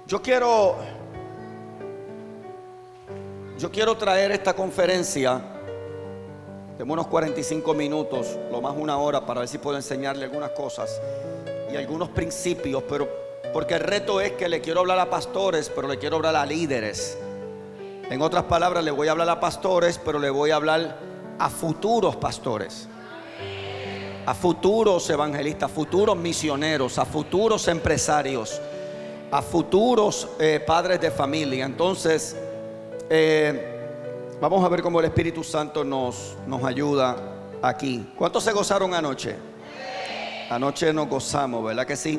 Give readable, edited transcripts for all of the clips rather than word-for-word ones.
Yo quiero traer esta conferencia de unos 45 minutos, lo más una hora, para ver si puedo enseñarle algunas cosas y algunos principios, pero porque el reto es que le quiero hablar a pastores, pero le quiero hablar a líderes. En otras palabras, le voy a hablar a pastores, pero le voy a hablar a futuros pastores, a futuros evangelistas, futuros misioneros, a futuros empresarios, a futuros padres de familia. Entonces vamos a ver cómo el Espíritu Santo nos ayuda aquí. ¿Cuántos se gozaron anoche? Anoche nos gozamos, ¿verdad que sí?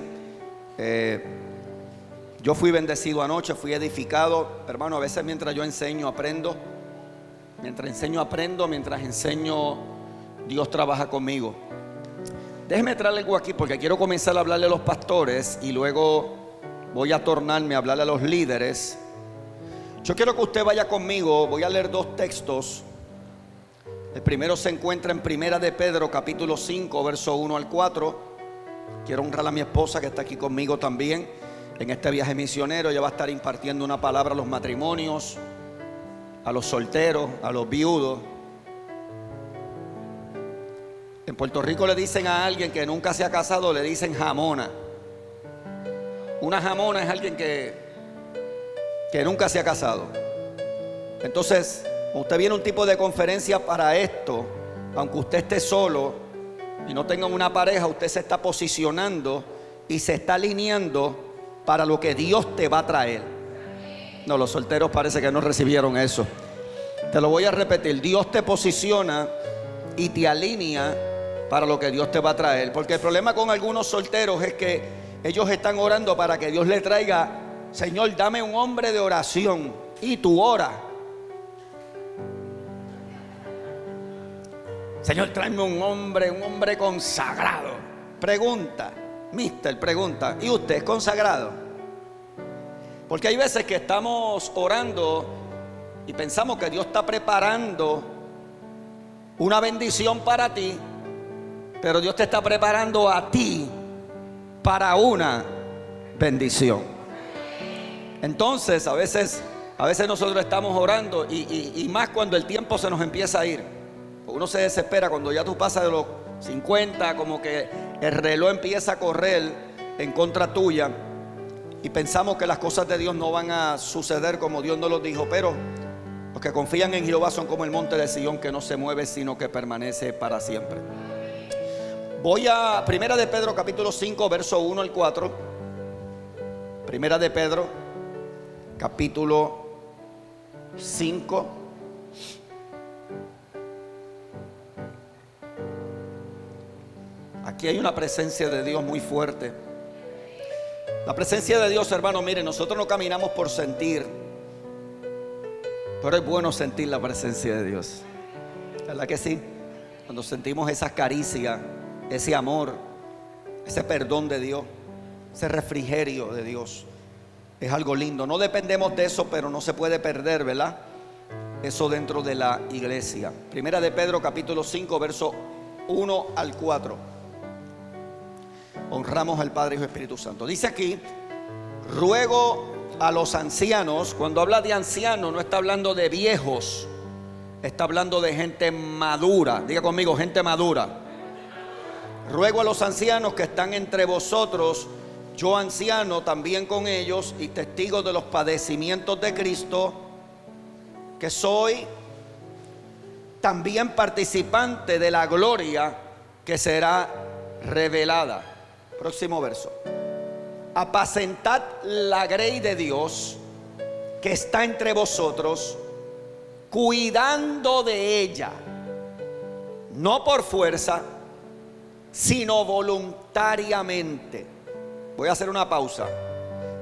Yo fui bendecido anoche, fui edificado. Hermano, a veces mientras yo enseño, aprendo. Mientras enseño, Dios trabaja conmigo. Déjeme traerle algo aquí porque quiero comenzar a hablarle a los pastores y luego voy a tornarme a hablarle a los líderes. Yo quiero que usted vaya conmigo. Voy a leer dos textos. El primero se encuentra en Primera de Pedro, capítulo 5, verso 1 al 4. Quiero honrar a mi esposa que está aquí conmigo también en este viaje misionero. Ella va a estar impartiendo una palabra a los matrimonios, a los solteros, a los viudos. En Puerto Rico le dicen a alguien que nunca se ha casado, le dicen jamona. Una jamona es alguien que nunca se ha casado. Entonces, usted viene a un tipo de conferencia para esto, aunque usted esté solo y no tenga una pareja, usted se está posicionando y se está alineando para lo que Dios te va a traer. No, los solteros parece que no recibieron eso. Te lo voy a repetir. Dios te posiciona y te alinea para lo que Dios te va a traer. Porque el problema con algunos solteros es que ellos están orando para que Dios le traiga: Señor, dame un hombre de oración. Y tú oras: Señor, tráeme un hombre consagrado. Pregunta, pregunta: ¿y usted es consagrado? Porque hay veces que estamos orando y pensamos que Dios está preparando una bendición para ti, pero Dios te está preparando a ti para una bendición. Entonces a veces nosotros estamos orando y más cuando el tiempo se nos empieza a ir. Uno se desespera cuando ya tú pasas de los 50, como que el reloj empieza a correr en contra tuya y pensamos que las cosas de Dios no van a suceder como Dios nos lo dijo. Pero los que confían en Jehová son como el monte de Sión, que no se mueve sino que permanece para siempre. Voy a Primera de Pedro, capítulo 5, verso 1 al 4. Primera de Pedro, capítulo 5. Aquí hay una presencia de Dios muy fuerte. La presencia de Dios, hermano, mire, nosotros no caminamos por sentir, pero es bueno sentir la presencia de Dios. ¿Verdad que sí? Cuando sentimos esas caricias, ese amor, ese perdón de Dios, ese refrigerio de Dios, es algo lindo. No dependemos de eso, pero no se puede perder, ¿verdad? Eso dentro de la iglesia. Primera de Pedro, capítulo 5, verso 1 al 4. Honramos al Padre, Hijo y Espíritu Santo. Dice aquí: ruego a los ancianos. Cuando habla de ancianos, no está hablando de viejos, está hablando de gente madura. Diga conmigo: gente madura. Ruego a los ancianos que están entre vosotros, yo anciano también con ellos y testigo de los padecimientos de Cristo, que soy también participante de la gloria que será revelada. Próximo verso. Apacentad la grey de Dios que está entre vosotros, cuidando de ella, no por fuerza, sino voluntariamente. Voy a hacer una pausa.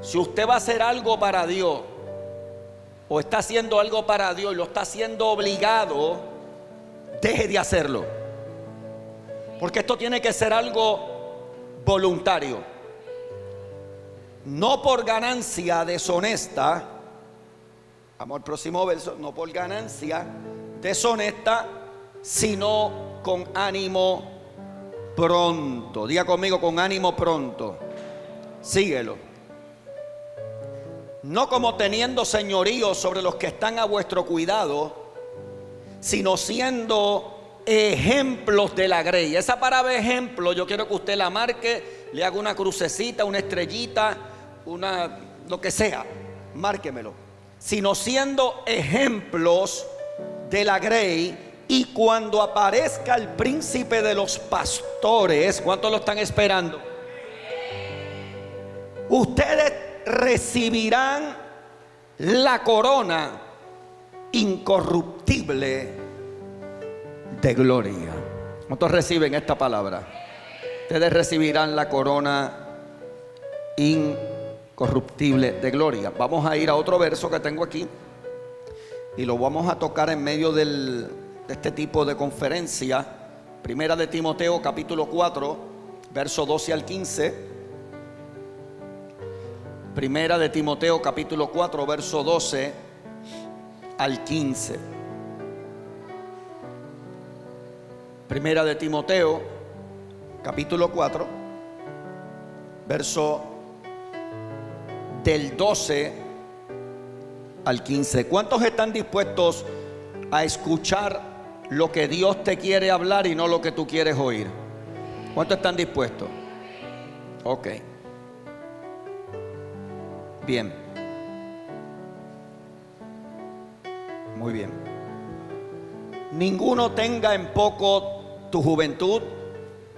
Si usted va a hacer algo para Dios, o está haciendo algo para Dios y lo está haciendo obligado, deje de hacerlo, porque esto tiene que ser algo voluntario, no por ganancia deshonesta. Vamos al próximo verso. No por ganancia deshonesta, sino con ánimo pronto. Diga conmigo: con ánimo pronto. Síguelo. no como teniendo señorío sobre los que están a vuestro cuidado, sino siendo ejemplos de la grey. Esa palabra ejemplo yo quiero que usted la marque, le haga una crucecita, una estrellita, lo que sea, márquemelo. Sino siendo ejemplos de la grey. Y cuando aparezca el príncipe de los pastores, ¿cuántos lo están esperando? Ustedes recibirán la corona incorruptible de gloria. ¿Cuántos reciben esta palabra? Ustedes recibirán la corona incorruptible de gloria. Vamos a ir a otro verso que tengo aquí y lo vamos a tocar en medio de este tipo de conferencia. Primera de Timoteo capítulo 4 verso 12 al 15. Primera de Timoteo capítulo 4 verso 12 al 15. Primera de Timoteo capítulo 4 verso del 12 al 15. ¿Cuántos están dispuestos a escuchar lo que Dios te quiere hablar y no lo que tú quieres oír? ¿Cuántos están dispuestos? Ok. Bien. Muy bien. Ninguno tenga en poco tu juventud,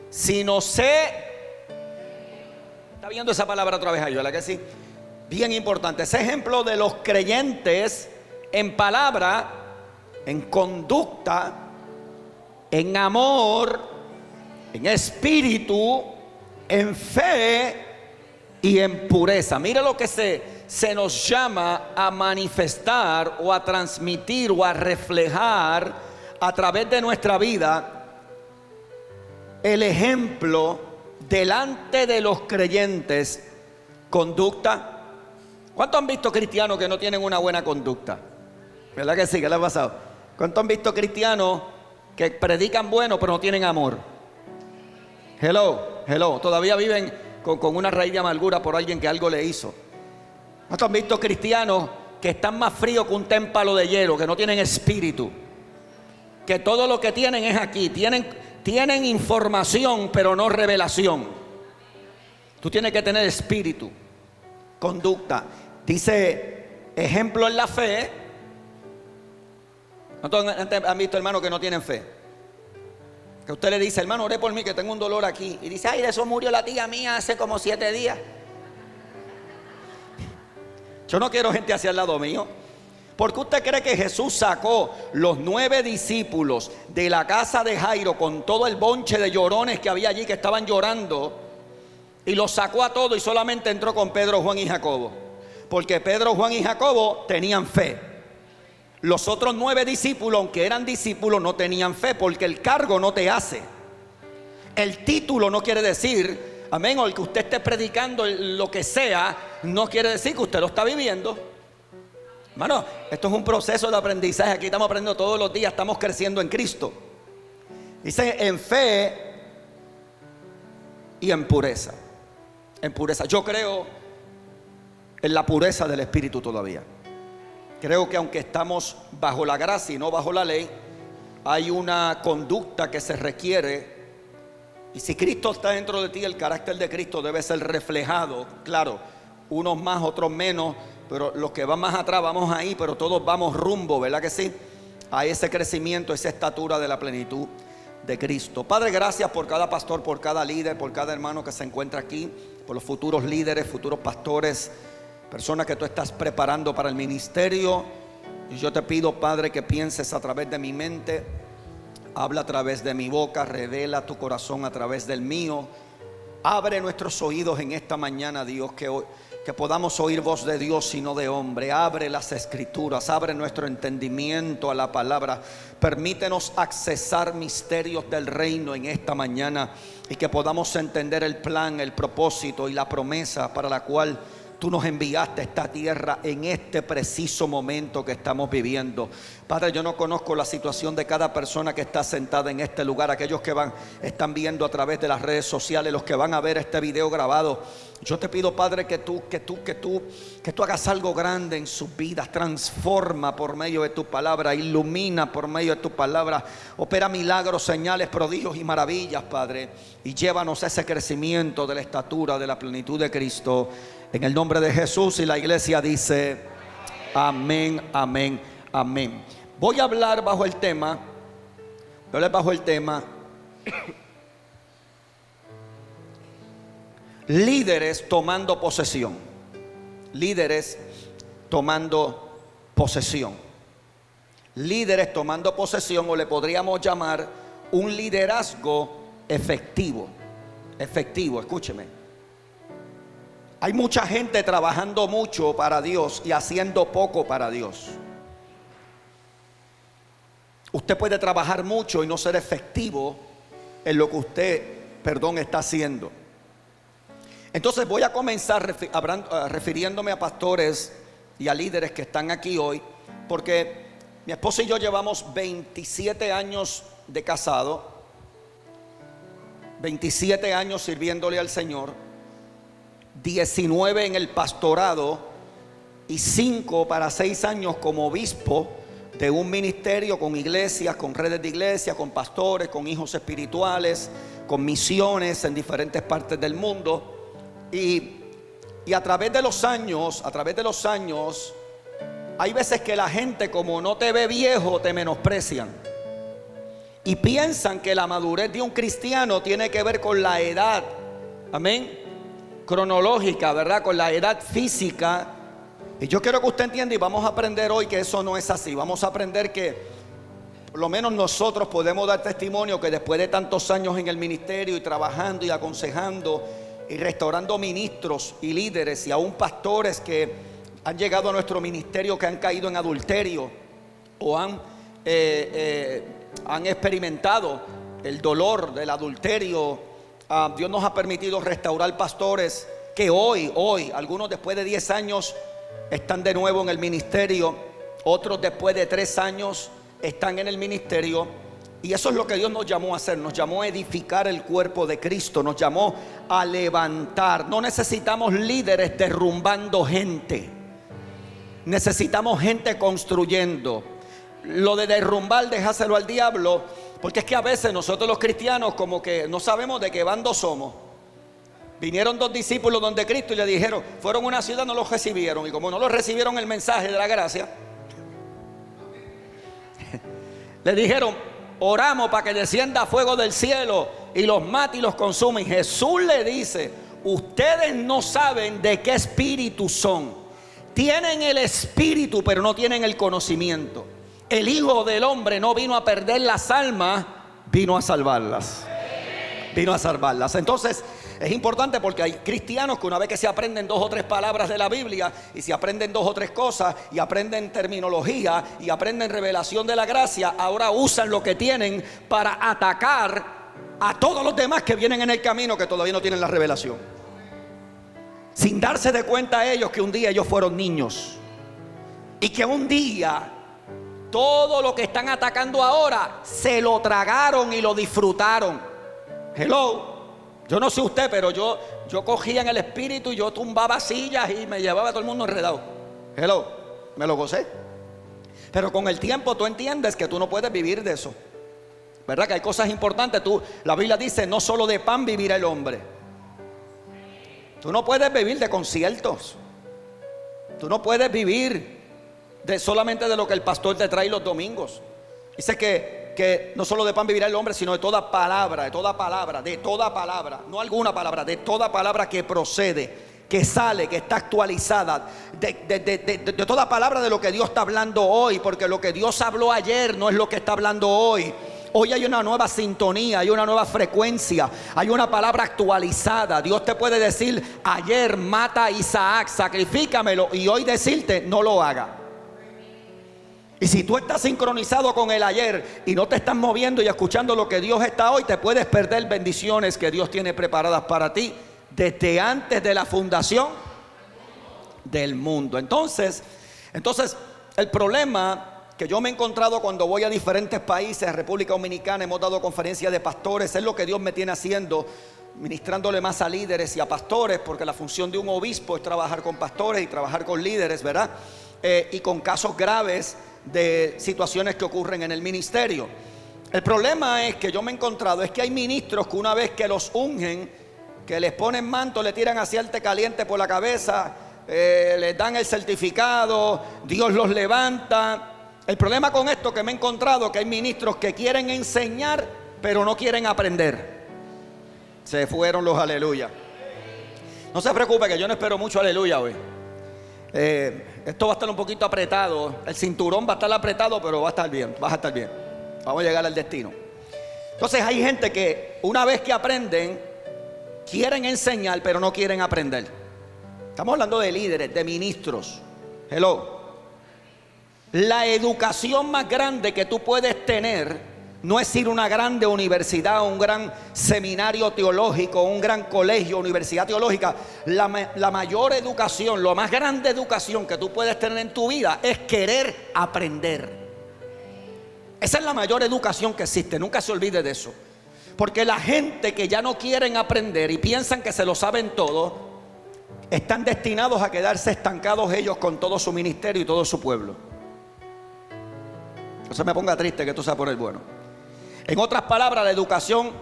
sino sé. ¿Está viendo esa palabra otra vez ahí? ¿Verdad que sí? Bien importante. Ese ejemplo de los creyentes en palabra, en conducta, en amor, en espíritu, en fe y en pureza. Mira lo que se nos llama a manifestar o a transmitir o a reflejar a través de nuestra vida el ejemplo delante de los creyentes. Conducta. ¿Cuántos han visto cristianos que no tienen una buena conducta? ¿Verdad que sí? ¿Qué le ha pasado? ¿Cuántos han visto cristianos que predican bueno pero no tienen amor? Hello. Todavía viven con una raíz de amargura por alguien que algo le hizo. ¿Cuántos han visto cristianos que están más fríos que un témpano de hielo, que no tienen espíritu? Que todo lo que tienen es aquí. Tienen información pero no revelación. Tú tienes que tener espíritu, conducta. Dice ejemplo en la fe. ¿Cuántos han visto hermanos que no tienen fe? Que usted le dice, hermano, oré por mí que tengo un dolor aquí. Y dice, ay, de eso murió la tía mía hace como 7 días. Yo no quiero gente hacia el lado mío. ¿Por qué usted cree que Jesús sacó los 9 discípulos de la casa de Jairo con todo el bonche de llorones que había allí, que estaban llorando, y los sacó a todos y solamente entró con Pedro, Juan y Jacobo? Porque Pedro, Juan y Jacobo tenían fe. Los otros 9 discípulos, aunque eran discípulos, no tenían fe, porque el cargo no te hace. El título no quiere decir, amén, o el que usted esté predicando lo que sea, no quiere decir que usted lo está viviendo. Hermano, esto es un proceso de aprendizaje. Aquí estamos aprendiendo todos los días, estamos creciendo en Cristo. Dice en fe y en pureza. En pureza. Yo creo en la pureza del Espíritu todavía. Creo que aunque estamos bajo la gracia y no bajo la ley, hay una conducta que se requiere. Y si Cristo está dentro de ti, el carácter de Cristo debe ser reflejado. Claro, unos más, otros menos, pero los que van más atrás vamos ahí, pero todos vamos rumbo, ¿verdad que sí? A ese crecimiento, esa estatura de la plenitud de Cristo. Padre, gracias por cada pastor, por cada líder, por cada hermano que se encuentra aquí, por los futuros líderes, futuros pastores, personas que tú estás preparando para el ministerio. Y yo te pido, Padre, que pienses a través de mi mente, habla a través de mi boca, revela tu corazón a través del mío. Abre nuestros oídos en esta mañana, Dios, que podamos oír voz de Dios y no de hombre. Abre las escrituras, abre nuestro entendimiento a la palabra. Permítenos accesar misterios del reino en esta mañana y que podamos entender el plan, el propósito y la promesa para la cual Tú nos enviaste a esta tierra en este preciso momento que estamos viviendo. Padre, yo no conozco la situación de cada persona que está sentada en este lugar. Aquellos que están viendo a través de las redes sociales, los que van a ver este video grabado. Yo te pido, Padre, que tú hagas algo grande en sus vidas. Transforma por medio de tu palabra. Ilumina por medio de tu palabra. Opera milagros, señales, prodigios y maravillas, Padre. Y llévanos a ese crecimiento de la estatura, de la plenitud de Cristo. En el nombre de Jesús, y la iglesia dice amén, amén, amén. Voy a hablar bajo el tema líderes tomando posesión. Líderes tomando posesión. Líderes tomando posesión, o le podríamos llamar un liderazgo efectivo. Efectivo, escúcheme. Hay mucha gente trabajando mucho para Dios y haciendo poco para Dios. Usted puede trabajar mucho y no ser efectivo en lo que usted, está haciendo. Entonces voy a comenzar refiriéndome a pastores y a líderes que están aquí hoy, porque mi esposa y yo llevamos 27 años de casado, 27 años sirviéndole al Señor, 19 en el pastorado y 5 para 6 años como obispo de un ministerio, con iglesias, con redes de iglesias, con pastores, con hijos espirituales, con misiones en diferentes partes del mundo. Y a través de los años, hay veces que la gente, como no te ve viejo, te menosprecian y piensan que la madurez de un cristiano tiene que ver con la edad, amén, cronológica, ¿verdad? Con la edad física. Y yo quiero que usted entienda, y vamos a aprender hoy que eso no es así. Vamos a aprender que por lo menos nosotros podemos dar testimonio que después de tantos años en el ministerio y trabajando y aconsejando y restaurando ministros y líderes y aún pastores que han llegado a nuestro ministerio, que han caído en adulterio o han experimentado el dolor del adulterio. Dios nos ha permitido restaurar pastores que hoy, algunos después de 10 años están de nuevo en el ministerio, otros después de 3 años están en el ministerio. Y eso es lo que Dios nos llamó a hacer. Nos llamó a edificar el cuerpo de Cristo, nos llamó a levantar. No necesitamos líderes derrumbando gente, necesitamos gente construyendo. Lo de derrumbar, déjaselo al diablo. Porque es que a veces nosotros los cristianos como que no sabemos de qué bando somos. Vinieron 2 discípulos donde Cristo y le dijeron, fueron a una ciudad, no los recibieron. Y como no los recibieron el mensaje de la gracia, le dijeron, oramos para que descienda fuego del cielo y los mate y los consuma. Y Jesús le dice, ustedes no saben de qué espíritu son. Tienen el espíritu, pero no tienen el conocimiento. El Hijo del Hombre no vino a perder las almas, vino a salvarlas. Vino a salvarlas. Entonces es importante, porque hay cristianos que una vez que se aprenden 2 o 3 palabras de la Biblia, y se aprenden 2 o 3 cosas, y aprenden terminología, y aprenden revelación de la gracia, ahora usan lo que tienen para atacar a todos los demás que vienen en el camino, que todavía no tienen la revelación, sin darse de cuenta ellos que un día ellos fueron niños, y que un día todo lo que están atacando ahora se lo tragaron y lo disfrutaron. Hello. Yo no sé usted, pero yo cogía en el espíritu y yo tumbaba sillas y me llevaba a todo el mundo enredado. Hello. Me lo gocé. Pero con el tiempo tú entiendes que tú no puedes vivir de eso, ¿verdad? Que hay cosas importantes. La Biblia dice, no solo de pan vivirá el hombre. Tú no puedes vivir de conciertos. Tú no puedes vivir solamente de lo que el pastor te trae los domingos. Dice que no solo de pan vivirá el hombre, sino de toda palabra, no alguna palabra, de toda palabra que procede, que sale, que está actualizada, de toda palabra de lo que Dios está hablando hoy, porque lo que Dios habló ayer no es lo que está hablando hoy. Hoy hay una nueva sintonía, hay una nueva frecuencia, hay una palabra actualizada. Dios te puede decir, ayer mata a Isaac, sacrifícamelo, y hoy decirte, no lo haga. Y si tú estás sincronizado con el ayer y no te estás moviendo y escuchando lo que Dios está hoy, te puedes perder bendiciones que Dios tiene preparadas para ti desde antes de la fundación del mundo. Entonces, el problema que yo me he encontrado cuando voy a diferentes países, República Dominicana, hemos dado conferencias de pastores, es lo que Dios me tiene haciendo, ministrándole más a líderes y a pastores, porque la función de un obispo es trabajar con pastores y trabajar con líderes, ¿verdad? Y con casos graves de situaciones que ocurren en el ministerio. El problema es que yo me he encontrado, es que hay ministros que una vez que los ungen, que les ponen manto, le tiran aceite caliente por la cabeza, les dan el certificado, Dios los levanta. El problema con esto que me he encontrado, que hay ministros que quieren enseñar, pero no quieren aprender. Se fueron los aleluya. No se preocupe que yo no espero mucho aleluya hoy. Esto va a estar un poquito apretado. El cinturón va a estar apretado, pero va a estar bien, vas a estar bien. Vamos a llegar al destino. Entonces hay gente que una vez que aprenden, quieren enseñar, pero no quieren aprender. Estamos hablando de líderes, de ministros. Hello. La educación más grande que tú puedes tener no es ir a una grande universidad, un gran seminario teológico, un gran colegio, universidad teológica. La mayor educación, la más grande educación que tú puedes tener en tu vida es querer aprender. Esa es la mayor educación que existe, nunca se olvide de eso. Porque la gente que ya no quieren aprender y piensan que se lo saben todo, están destinados a quedarse estancados ellos con todo su ministerio y todo su pueblo. No se me ponga triste que esto sea por el bueno. En otras palabras, la educación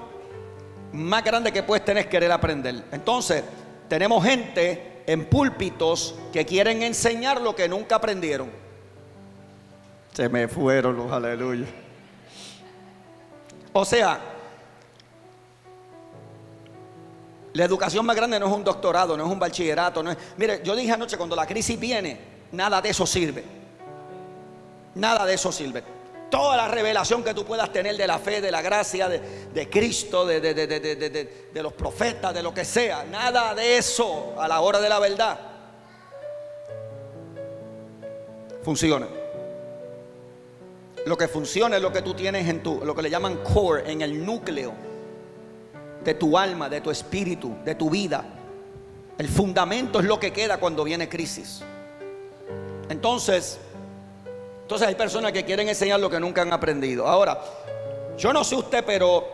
más grande que puedes tener es querer aprender. Entonces, tenemos gente en púlpitos que quieren enseñar lo que nunca aprendieron. Se me fueron los aleluya. O sea, la educación más grande no es un doctorado, no es un bachillerato, no es... Mire, yo dije anoche, cuando la crisis viene, nada de eso sirve. Nada de eso sirve. Toda la revelación que tú puedas tener de la fe, de la gracia, de Cristo, de los profetas, de lo que sea, nada de eso a la hora de la verdad funciona. Lo que funciona es lo que tú tienes en lo que le llaman core, en el núcleo de tu alma, de tu espíritu, de tu vida. El fundamento es lo que queda cuando viene crisis. Entonces hay personas que quieren enseñar lo que nunca han aprendido. Ahora, yo no sé usted, pero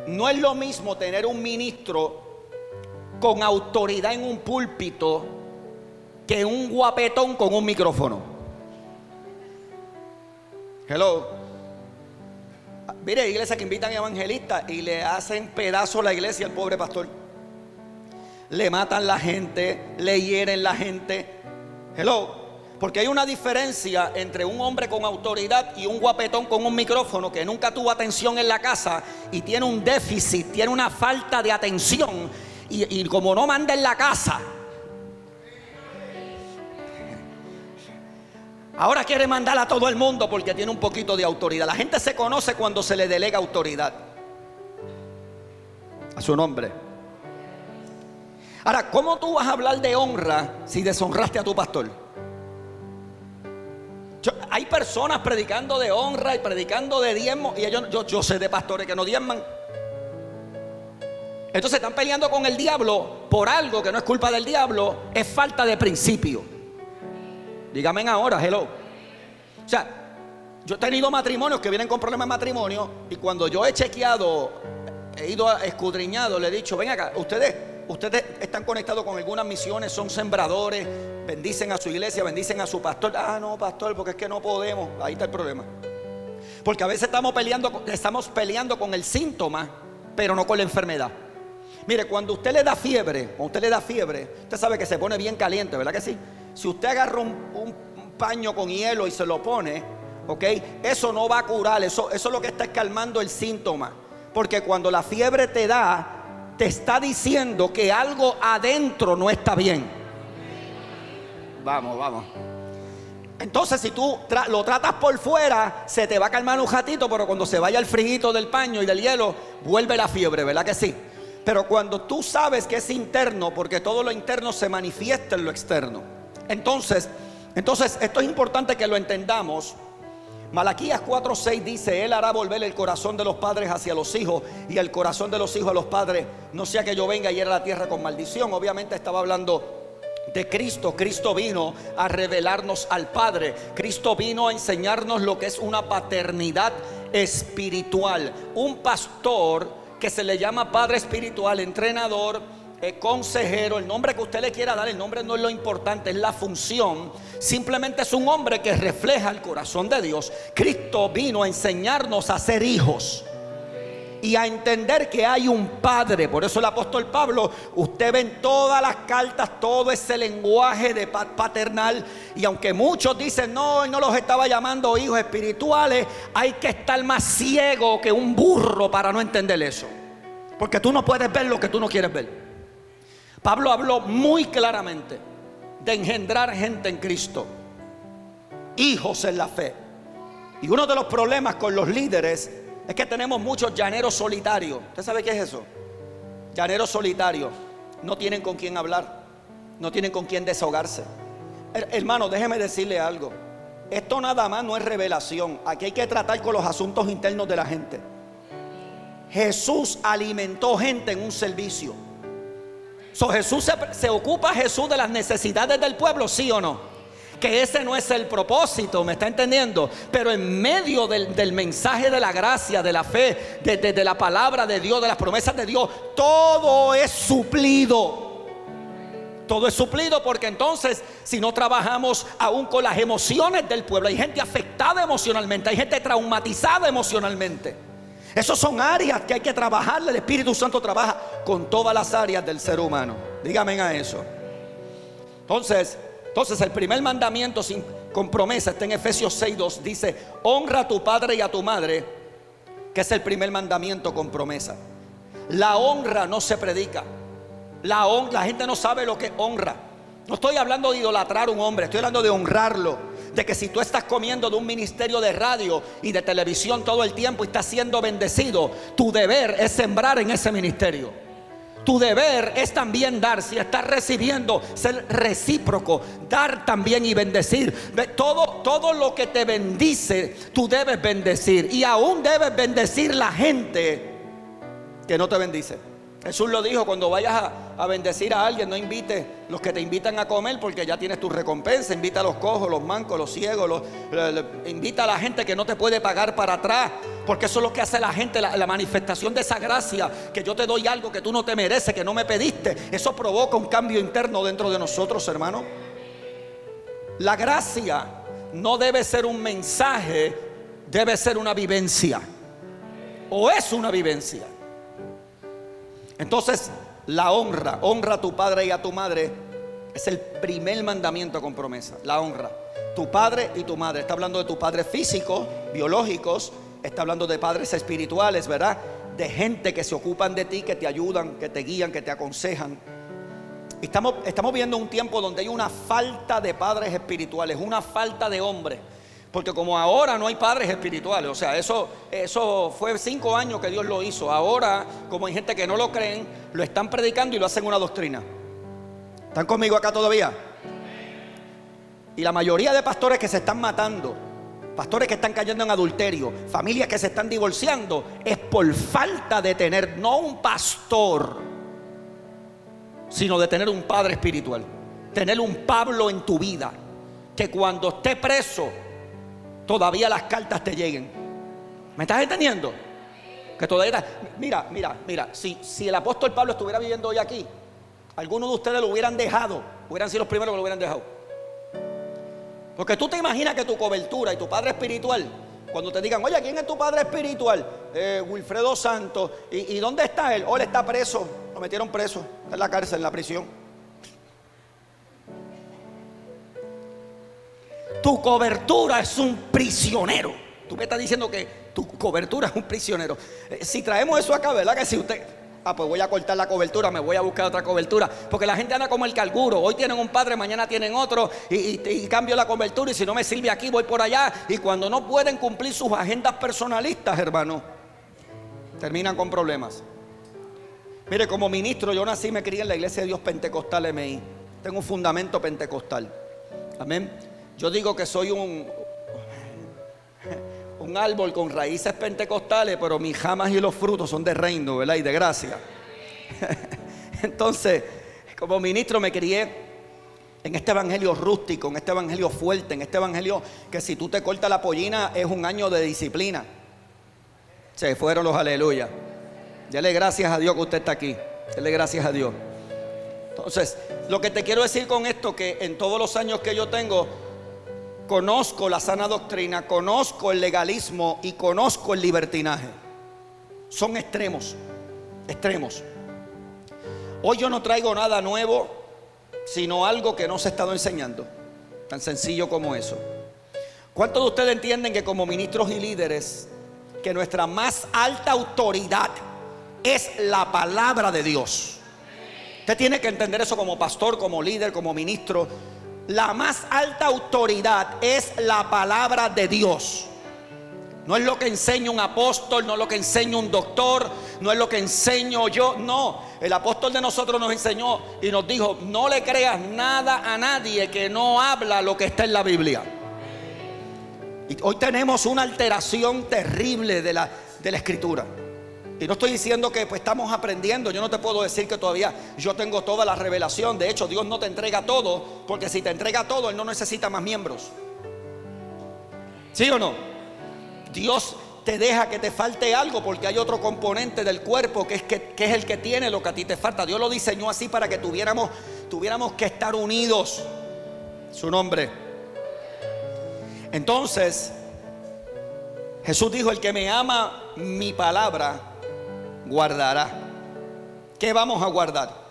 no es lo mismo tener un ministro con autoridad en un púlpito que un guapetón con un micrófono. Hello. Mire, hay iglesias que invitan evangelistas y le hacen pedazos a la iglesia al pobre pastor. Le matan la gente, le hieren la gente. Hello. Porque hay una diferencia entre un hombre con autoridad y un guapetón con un micrófono que nunca tuvo atención en la casa y tiene un déficit, tiene una falta de atención y como no manda en la casa, ahora quiere mandar a todo el mundo porque tiene un poquito de autoridad. La gente se conoce cuando se le delega autoridad a su nombre. Ahora, ¿cómo tú vas a hablar de honra si deshonraste a tu pastor? Hay personas predicando de honra y predicando de diezmo, y yo sé de pastores que no diezman. Entonces están peleando con el diablo por algo que no es culpa del diablo, es falta de principio. Dígame ahora, hello. O sea, yo he tenido matrimonios que vienen con problemas de matrimonio, y cuando yo he chequeado, he ido escudriñado, le he dicho, ven acá, ustedes están conectados con algunas misiones, son sembradores, bendicen a su iglesia, bendicen a su pastor. Ah, no, pastor, porque es que no podemos. Ahí está el problema. Porque a veces estamos peleando con el síntoma, pero no con la enfermedad. Mire, cuando usted le da fiebre, usted sabe que se pone bien caliente, ¿verdad que sí? Si usted agarra un paño con hielo y se lo pone, ¿ok? Eso no va a curar, eso es lo que está calmando el síntoma. Porque cuando la fiebre te da, te está diciendo que algo adentro no está bien. Vamos. Entonces, si tú lo tratas por fuera, se te va a calmar un ratito, pero cuando se vaya el friguito del paño y del hielo, vuelve la fiebre, ¿verdad que sí? Pero cuando tú sabes que es interno, porque todo lo interno se manifiesta en lo externo. Entonces esto es importante que lo entendamos. Malaquías 4:6 dice: Él hará volver el corazón de los padres hacia los hijos y el corazón de los hijos a los padres, no sea que yo venga y hiera la tierra con maldición. Obviamente estaba hablando de Cristo. Cristo vino a revelarnos al Padre. Cristo vino a enseñarnos lo que es una paternidad espiritual. Un pastor que se le llama padre espiritual, entrenador, consejero, el nombre que usted le quiera dar, el nombre no es lo importante, es la función. Simplemente es un hombre que refleja el corazón de Dios. Cristo vino a enseñarnos a ser hijos y a entender que hay un Padre. Por eso el apóstol Pablo, usted ve en todas las cartas todo ese lenguaje de paternal. Y aunque muchos dicen no, él no los estaba llamando hijos espirituales, hay que estar más ciego que un burro para no entender eso, porque tú no puedes ver lo que tú no quieres ver. Pablo habló muy claramente de engendrar gente en Cristo, hijos en la fe. Y uno de los problemas con los líderes es que tenemos muchos llaneros solitarios. ¿Usted sabe qué es eso? Llaneros solitarios. No tienen con quién hablar, no tienen con quién desahogarse. Hermano, déjeme decirle algo. Esto nada más no es revelación. Aquí hay que tratar con los asuntos internos de la gente. Jesús alimentó gente en un servicio. Jesús se ocupa Jesús de las necesidades del pueblo, ¿sí o no? Que ese no es el propósito, ¿me está entendiendo? Pero en medio del mensaje de la gracia, de la fe, de la palabra de Dios, de las promesas de Dios, todo es suplido. Todo es suplido, porque entonces si no trabajamos aún con las emociones del pueblo, hay gente afectada emocionalmente, hay gente traumatizada emocionalmente. Esas son áreas que hay que trabajar. El Espíritu Santo trabaja con todas las áreas del ser humano. Dígame a eso. Entonces el primer mandamiento con promesa está en Efesios 6:2. Dice: honra a tu padre y a tu madre, que es el primer mandamiento con promesa. La honra no se predica. La gente no sabe lo que es honra. No estoy hablando de idolatrar a un hombre, estoy hablando de honrarlo. De que si tú estás comiendo de un ministerio de radio y de televisión todo el tiempo y estás siendo bendecido, tu deber es sembrar en ese ministerio. Tu deber es también dar. Si estás recibiendo, ser recíproco, dar también y bendecir. Todo lo que te bendice, tú debes bendecir. Y aún debes bendecir la gente que no te bendice. Jesús lo dijo: cuando vayas a bendecir a alguien, no invites los que te invitan a comer, porque ya tienes tu recompensa. Invita a los cojos, los mancos, los ciegos, invita a la gente que no te puede pagar para atrás, porque eso es lo que hace la gente, la manifestación de esa gracia, que yo te doy algo que tú no te mereces, que no me pediste. Eso provoca un cambio interno dentro de nosotros, hermano. La gracia no debe ser un mensaje, debe ser una vivencia, o es una vivencia. Entonces, la honra a tu padre y a tu madre es el primer mandamiento con promesa. La honra, tu padre y tu madre. Está hablando de tu padre físico, biológicos. Está hablando de padres espirituales, ¿verdad? De gente que se ocupan de ti, que te ayudan, que te guían, que te aconsejan. Estamos viendo un tiempo donde hay una falta de padres espirituales, una falta de hombres. Porque como ahora no hay padres espirituales, o sea, eso fue 5 años que Dios lo hizo. Ahora, como hay gente que no lo creen, lo están predicando y lo hacen una doctrina. ¿Están conmigo acá todavía? Y la mayoría de pastores que se están matando, pastores que están cayendo en adulterio, familias que se están divorciando, es por falta de tener, no un pastor, sino de tener un padre espiritual. Tener un Pablo en tu vida, que cuando esté preso todavía las cartas te lleguen. ¿Me estás entendiendo? Que todavía mira, si el apóstol Pablo estuviera viviendo hoy aquí, algunos de ustedes lo hubieran dejado, hubieran sido los primeros que lo hubieran dejado. Porque tú te imaginas que tu cobertura y tu padre espiritual, cuando te digan: oye, ¿quién es tu padre espiritual? Wilfredo Santos. ¿Y dónde está él? Él está preso, lo metieron preso, está en la cárcel, en la prisión. Tu cobertura es un prisionero. Tú me estás diciendo que tu cobertura es un prisionero. Si traemos eso acá, ¿verdad? Que si usted... pues voy a cortar la cobertura, me voy a buscar otra cobertura. Porque la gente anda como el canguro. Hoy tienen un padre, mañana tienen otro. Y cambio la cobertura. Y si no me sirve aquí, voy por allá. Y cuando no pueden cumplir sus agendas personalistas, hermano, terminan con problemas. Mire, como ministro, yo nací y me crié en la Iglesia de Dios Pentecostal MI. Tengo un fundamento pentecostal. Amén. Yo digo que soy un árbol con raíces pentecostales, pero mis ramas y los frutos son de reino, ¿verdad? Y de gracia. Entonces, como ministro me crié en este evangelio rústico, en este evangelio fuerte, en este evangelio que si tú te cortas la pollina es un año de disciplina. Se fueron los aleluya. Dele gracias a Dios que usted está aquí. Dele gracias a Dios. Entonces, lo que te quiero decir con esto, que en todos los años que yo tengo, conozco la sana doctrina, conozco el legalismo y conozco el libertinaje. Son extremos, extremos. Hoy yo no traigo nada nuevo, sino algo que no se ha estado enseñando. Tan sencillo como eso. ¿Cuántos de ustedes entienden que como ministros y líderes, que nuestra más alta autoridad es la palabra de Dios? Usted tiene que entender eso como pastor, como líder, como ministro. La más alta autoridad es la palabra de Dios. No es lo que enseña un apóstol, no es lo que enseña un doctor, no es lo que enseño yo. No, el apóstol de nosotros nos enseñó y nos dijo: no le creas nada a nadie que no habla lo que está en la Biblia. Y hoy tenemos una alteración terrible de la escritura. Y no estoy diciendo que pues estamos aprendiendo. Yo no te puedo decir que todavía yo tengo toda la revelación. De hecho, Dios no te entrega todo, porque si te entrega todo, Él no necesita más miembros. ¿Sí o no? Dios te deja que te falte algo porque hay otro componente del cuerpo que es el que tiene lo que a ti te falta. Dios lo diseñó así para que tuviéramos que estar unidos. Su nombre. Entonces, Jesús dijo: el que me ama, mi palabra guardará. ¿Qué vamos a guardar?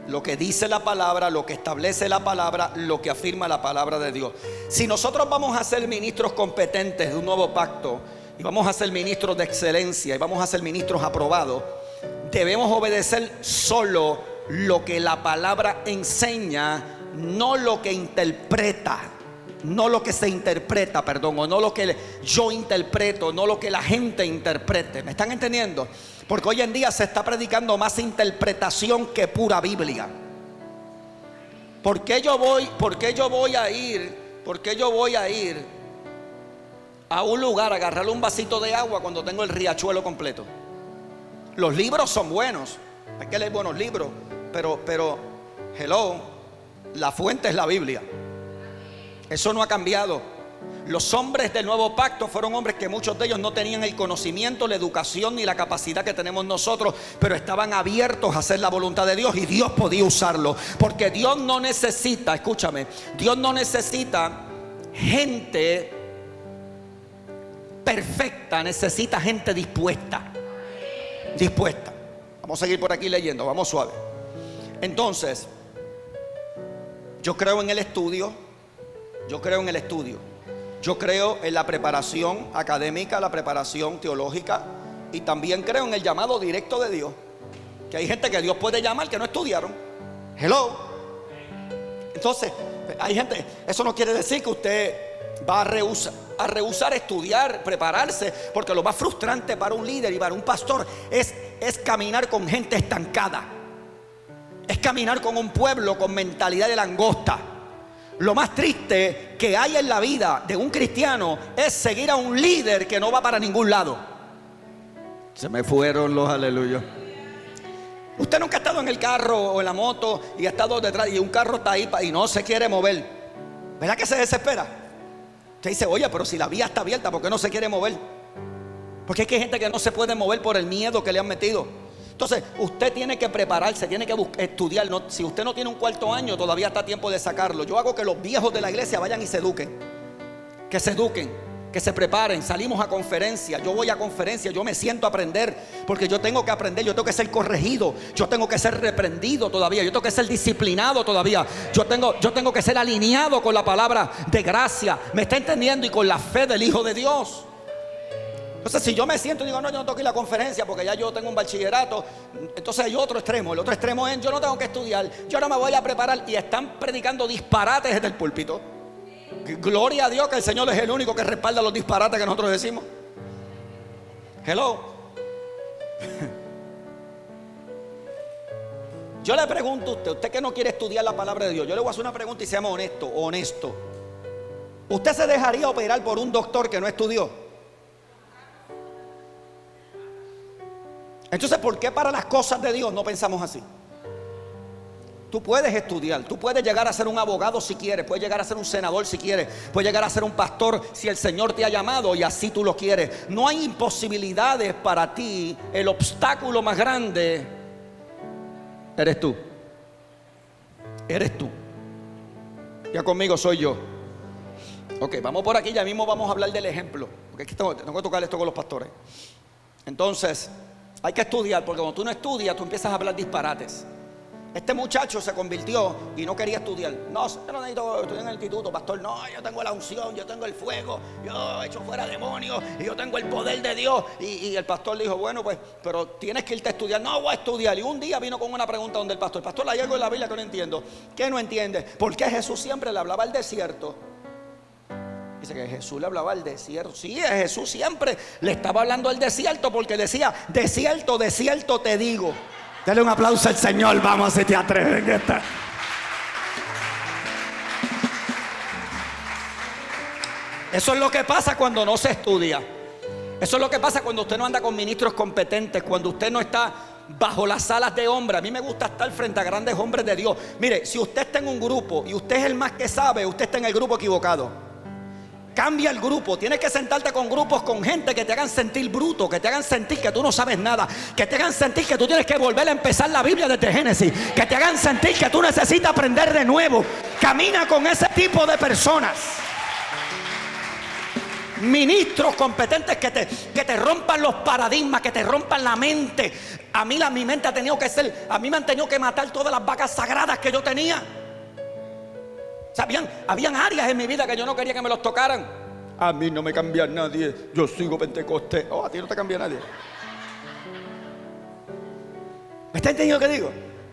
Lo que dice la palabra, lo que establece la palabra, lo que afirma la palabra de Dios. Si nosotros vamos a ser ministros competentes de un nuevo pacto, y vamos a ser ministros de excelencia, y vamos a ser ministros aprobados, debemos obedecer solo lo que la palabra enseña, no lo que interpreta. No lo que se interpreta, perdón, o no lo que yo interpreto, no lo que la gente interprete. ¿Me están entendiendo? Porque hoy en día se está predicando más interpretación que pura Biblia. ¿Por qué yo voy a ir a un lugar a agarrarle un vasito de agua cuando tengo el riachuelo completo? Los libros son buenos, hay que leer buenos libros, pero hello, la fuente es la Biblia. Eso no ha cambiado. Los hombres del nuevo pacto fueron hombres que muchos de ellos no tenían el conocimiento, la educación ni la capacidad que tenemos nosotros, pero estaban abiertos a hacer la voluntad de Dios y Dios podía usarlo. Porque Dios no necesita, escúchame, Dios no necesita gente perfecta, necesita gente dispuesta. Vamos a seguir por aquí leyendo, vamos suave. Entonces, yo creo en el estudio. Yo creo en la preparación académica, la preparación teológica, y también creo en el llamado directo de Dios. Que hay gente que Dios puede llamar que no estudiaron. Hello. Entonces, hay gente, eso no quiere decir que usted va a rehusar estudiar, prepararse, porque lo más frustrante para un líder y para un pastor es caminar con gente estancada. Es caminar con un pueblo con mentalidad de langosta. Lo más triste que hay en la vida de un cristiano es seguir a un líder que no va para ningún lado. Se me fueron los aleluyos. Usted nunca ha estado en el carro o en la moto y ha estado detrás y un carro está ahí y no se quiere mover. ¿Verdad que se desespera? Usted dice: oye, pero si la vía está abierta, ¿por qué no se quiere mover? Porque es que hay gente que no se puede mover por el miedo que le han metido. Entonces, usted tiene que prepararse, tiene que estudiar. Si usted no tiene un cuarto año, todavía está a tiempo de sacarlo. Yo hago que los viejos de la iglesia vayan y se eduquen. Que se eduquen, que se preparen. Salimos a conferencias. Yo voy a conferencias, yo me siento a aprender. Porque yo tengo que aprender, yo tengo que ser corregido. Yo tengo que ser reprendido todavía. Yo tengo que ser disciplinado todavía. Yo tengo que ser alineado con la palabra de gracia. ¿Me está entendiendo? Y con la fe del Hijo de Dios. Entonces, si yo me siento y digo: no, yo no tengo que ir a la conferencia porque ya yo tengo un bachillerato, entonces hay otro extremo. El otro extremo es: yo no tengo que estudiar, yo no me voy a preparar. Y están predicando disparates desde el púlpito. Gloria a Dios que el Señor es el único que respalda los disparates que nosotros decimos. Hello. Yo le pregunto a usted que no quiere estudiar la palabra de Dios, yo le voy a hacer una pregunta y seamos honesto. ¿Usted se dejaría operar por un doctor que no estudió? Entonces, ¿por qué para las cosas de Dios no pensamos así? Tú puedes estudiar, tú puedes llegar a ser un abogado si quieres, puedes llegar a ser un senador si quieres, puedes llegar a ser un pastor si el Señor te ha llamado y así tú lo quieres. No hay imposibilidades para ti. El obstáculo más grande eres tú. Eres tú. Ya conmigo soy yo. Ok, vamos por aquí, ya mismo vamos a hablar del ejemplo, porque aquí tengo que tocar esto con los pastores. Entonces, hay que estudiar, porque cuando tú no estudias, tú empiezas a hablar disparates. Este muchacho se convirtió y no quería estudiar. No, yo no necesito estudiar en el instituto, pastor. No, yo tengo la unción, yo tengo el fuego, yo echo fuera demonios y yo tengo el poder de Dios. Y el pastor le dijo, bueno, pues, pero tienes que irte a estudiar. No voy a estudiar. Y un día vino con una pregunta donde el pastor, hay algo en la Biblia que no entiendo. ¿Qué no entiende? ¿Por qué Jesús siempre le hablaba al desierto? Dice que Jesús le hablaba al desierto. Sí, Jesús siempre le estaba hablando al desierto, porque decía, desierto, desierto te digo. Dale un aplauso al Señor, vamos, si te atreves. Eso es lo que pasa cuando no se estudia. Eso es lo que pasa cuando usted no anda con ministros competentes, cuando usted no está bajo las alas de hombres. A mí me gusta estar frente a grandes hombres de Dios. Mire, si usted está en un grupo y usted es el más que sabe, usted está en el grupo equivocado. Cambia el grupo. Tienes que sentarte con grupos, con gente que te hagan sentir bruto, que te hagan sentir que tú no sabes nada, que te hagan sentir que tú tienes que volver a empezar la Biblia desde Génesis, que te hagan sentir que tú necesitas aprender de nuevo. Camina con ese tipo de personas. Ministros competentes que te rompan los paradigmas, que te rompan la mente. A mí mi mente ha tenido que ser, a mí me han tenido que matar todas las vacas sagradas que yo tenía. O sea, habían áreas en mi vida que yo no quería que me los tocaran. A mí no me cambia nadie, yo sigo Pentecostés. Oh, a ti no te cambia nadie. ¿Me está entendiendo lo que digo?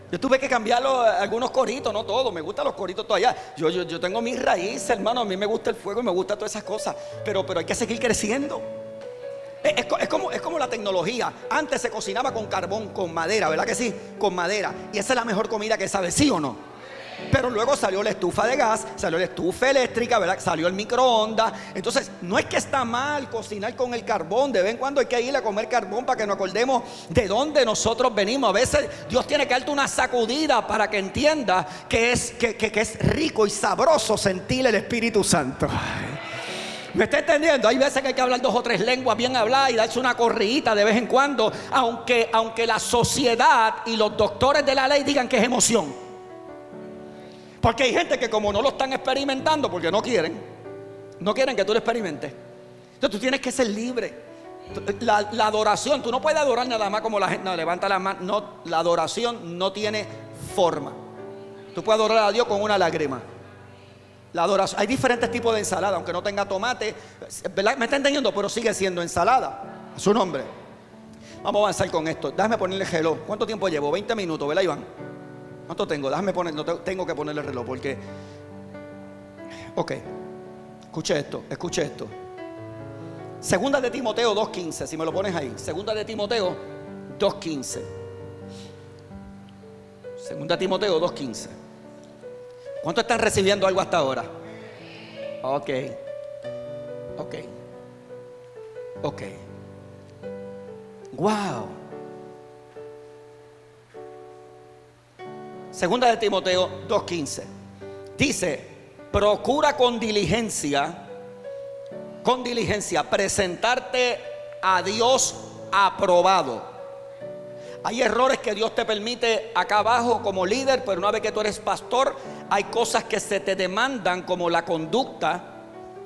Yo tuve que cambiar algunos coritos, no todos. Me gustan los coritos todavía. Yo tengo mis raíces, hermano. A mí me gusta el fuego y me gustan todas esas cosas. Pero hay que seguir creciendo. Es como la tecnología. Antes se cocinaba con carbón, con madera, ¿verdad que sí? Con madera. Y esa es la mejor comida que sabe, ¿sí o no? Pero luego salió la estufa de gas, salió la estufa eléctrica, ¿verdad? Salió el microondas. Entonces, no es que está mal cocinar con el carbón. De vez en cuando hay que ir a comer carbón para que nos acordemos de dónde nosotros venimos. A veces Dios tiene que darte una sacudida para que entiendas que es rico y sabroso sentir el Espíritu Santo. ¿Me está entendiendo? Hay veces que hay que hablar 2 o 3 lenguas bien habladas y darse una corridita de vez en cuando, aunque la sociedad y los doctores de la ley digan que es emoción. Porque hay gente que, como no lo están experimentando, porque no quieren que tú lo experimentes. Entonces tú tienes que ser libre. La adoración, tú no puedes adorar nada más como la gente. No, levanta la mano. No, la adoración no tiene forma. Tú puedes adorar a Dios con una lágrima. La adoración, hay diferentes tipos de ensalada, aunque no tenga tomate, ¿verdad? ¿Me está entendiendo? Pero sigue siendo ensalada. A su nombre. Vamos a avanzar con esto. Déjame ponerle el reloj. ¿Cuánto tiempo llevo? 20 minutos, ¿verdad, Iván? ¿Cuánto tengo? Déjame poner, no tengo que ponerle el reloj porque... Ok, escuche esto. Segunda de Timoteo 2:15, si me lo pones ahí. Segunda de Timoteo 2:15. Segunda de Timoteo 2:15. ¿Cuántos están recibiendo algo hasta ahora? Ok. Wow. Segunda de Timoteo 2:15 dice: procura con diligencia presentarte a Dios aprobado. Hay errores que Dios te permite acá abajo como líder, pero una vez que tú eres pastor, hay cosas que se te demandan, como la conducta,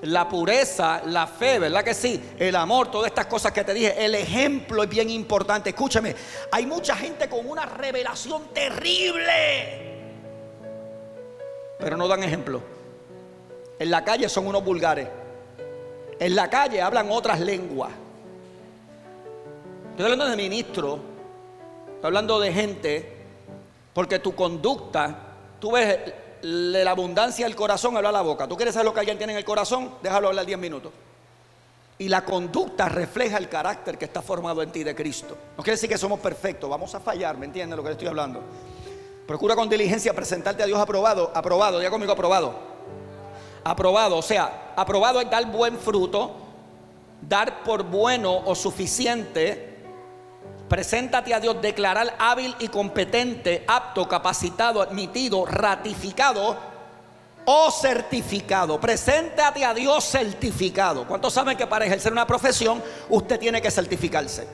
la pureza, la fe, ¿verdad que sí? El amor, todas estas cosas que te dije. El ejemplo es bien importante. Escúchame, hay mucha gente con una revelación terrible, pero no dan ejemplo. En la calle son unos vulgares. En la calle hablan otras lenguas. Estoy hablando de ministros, estoy hablando de gente, porque tu conducta, tú ves la abundancia del corazón, habla la boca. ¿Tú quieres saber lo que alguien tiene en el corazón? Déjalo hablar 10 minutos. Y la conducta refleja el carácter que está formado en ti de Cristo. No quiere decir que somos perfectos, vamos a fallar, ¿me entiendes lo que le estoy hablando? Procura con diligencia presentarte a Dios aprobado. Diga conmigo, aprobado. Aprobado, o sea, aprobado es dar buen fruto, dar por bueno o suficiente, Preséntate a Dios, declarar hábil y competente, apto, capacitado, admitido, ratificado o certificado. Preséntate a Dios certificado. ¿Cuántos saben que para ejercer una profesión usted tiene que certificarse?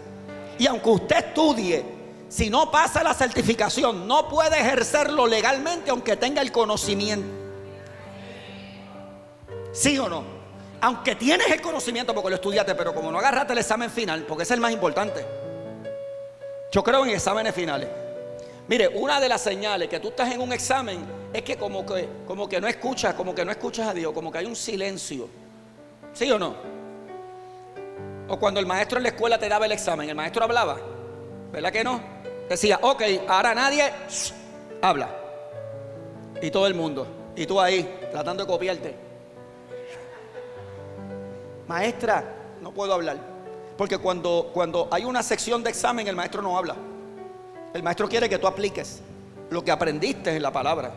Y aunque usted estudie, si no pasa la certificación, no puede ejercerlo legalmente aunque tenga el conocimiento. ¿Sí o no? Aunque tienes el conocimiento porque lo estudiaste, pero como no agarraste el examen final, porque es el más importante. Yo creo en exámenes finales. Mire, una de las señales que tú estás en un examen es que como que no escuchas, a Dios, como que hay un silencio. ¿Sí o no? O cuando el maestro en la escuela te daba el examen, el maestro hablaba, ¿verdad que no? Decía, ok, ahora nadie habla. Y todo el mundo, y tú ahí tratando de copiarte. Maestra, no puedo hablar. Porque cuando hay una sección de examen, el maestro no habla. El maestro quiere que tú apliques lo que aprendiste en la palabra.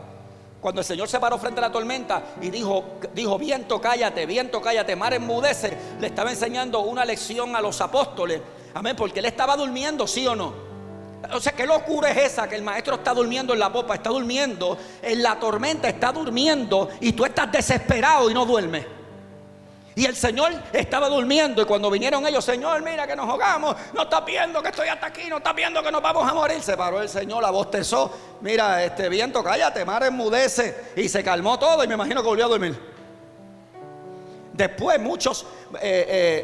Cuando el Señor se paró frente a la tormenta y dijo, viento cállate, mar enmudece, le estaba enseñando una lección a los apóstoles. Amén, porque él estaba durmiendo, ¿sí o no? O sea, ¿qué locura es esa? Que el maestro está durmiendo en la popa, está durmiendo en la tormenta, está durmiendo y tú estás desesperado y no duermes. Y el Señor estaba durmiendo y cuando vinieron ellos, Señor, mira que nos ahogamos, no estás viendo que estoy hasta aquí, no estás viendo que nos vamos a morir. Se paró el Señor, la bostezó, mira, viento cállate, mar enmudece, y se calmó todo y me imagino que volvió a dormir. Después, muchos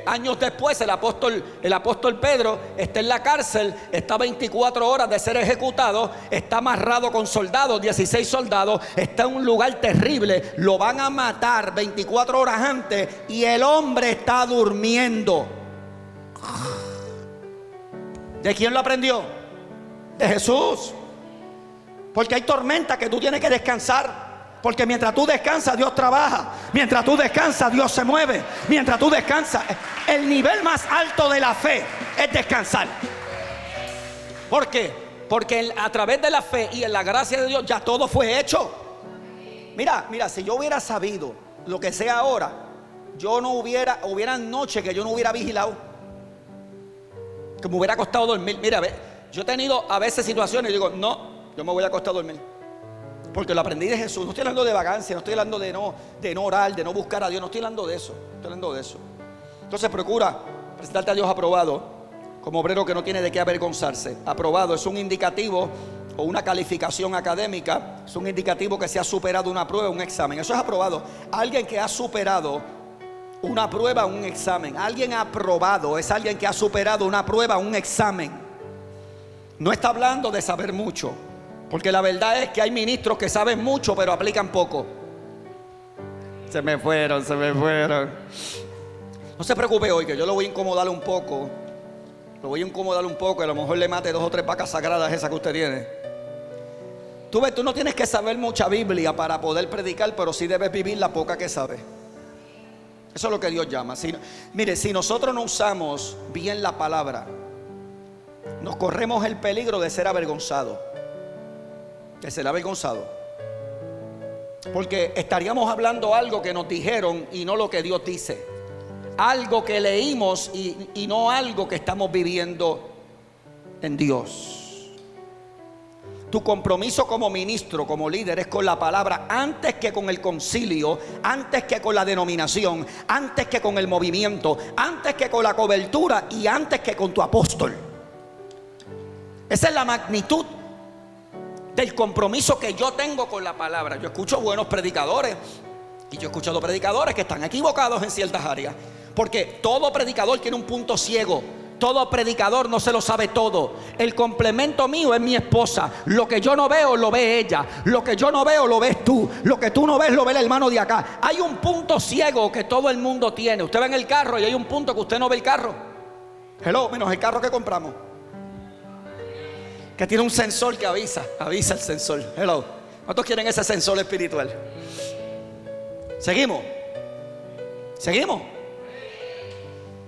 años después, el apóstol Pedro está en la cárcel, está 24 horas de ser ejecutado, está amarrado con soldados, 16 soldados, está en un lugar terrible, lo van a matar 24 horas antes y el hombre está durmiendo. ¿De quién lo aprendió? De Jesús. Porque hay tormentas que tú tienes que descansar. Porque mientras tú descansas, Dios trabaja. Mientras tú descansas, Dios se mueve. Mientras tú descansas, el nivel más alto de la fe es descansar. ¿Por qué? Porque a través de la fe y en la gracia de Dios ya todo fue hecho. Mira, si yo hubiera sabido lo que sé ahora, yo no hubiera noches que yo no hubiera vigilado, que me hubiera costado dormir. Mira, yo he tenido a veces situaciones y digo, no, yo me voy a acostar a dormir. Porque lo aprendí de Jesús. No estoy hablando de vagancia, no estoy hablando de no orar, de no buscar a Dios. No estoy hablando de eso. Entonces procura presentarte a Dios aprobado, como obrero que no tiene de qué avergonzarse. Aprobado es un indicativo o una calificación académica. Es un indicativo que se ha superado una prueba, un examen. Eso es aprobado. Alguien que ha superado una prueba, un examen. Alguien aprobado es alguien que ha superado una prueba, un examen. No está hablando de saber mucho. Porque la verdad es que hay ministros que saben mucho pero aplican poco. Se me fueron. No se preocupe hoy que yo lo voy a incomodar un poco. Y a lo mejor le mate 2 o 3 vacas sagradas esas que usted tiene. Tú no tienes que saber mucha Biblia para poder predicar, pero sí debes vivir la poca que sabes. Eso es lo que Dios llama. Mire, si nosotros no usamos bien la palabra, nos corremos el peligro de ser avergonzados. Porque estaríamos hablando algo que nos dijeron y no lo que Dios dice. Algo que leímos y no algo que estamos viviendo en Dios. Tu compromiso como ministro, como líder, es con la palabra antes que con el concilio, antes que con la denominación, antes que con el movimiento, antes que con la cobertura y antes que con tu apóstol. Esa es la magnitud del compromiso que yo tengo con la palabra. Yo escucho buenos predicadores y yo he escuchado predicadores que están equivocados en ciertas áreas, porque todo predicador tiene un punto ciego. Todo predicador no se lo sabe todo. El complemento mío es mi esposa. Lo que yo no veo lo ve ella. Lo que yo no veo lo ves tú. Lo que tú no ves lo ve el hermano de acá. Hay un punto ciego que todo el mundo tiene. Usted va en el carro y hay un punto que usted no ve el carro. Hello, menos el carro que compramos, que tiene un sensor que avisa el sensor. Hello. ¿Cuántos quieren ese sensor espiritual? Seguimos.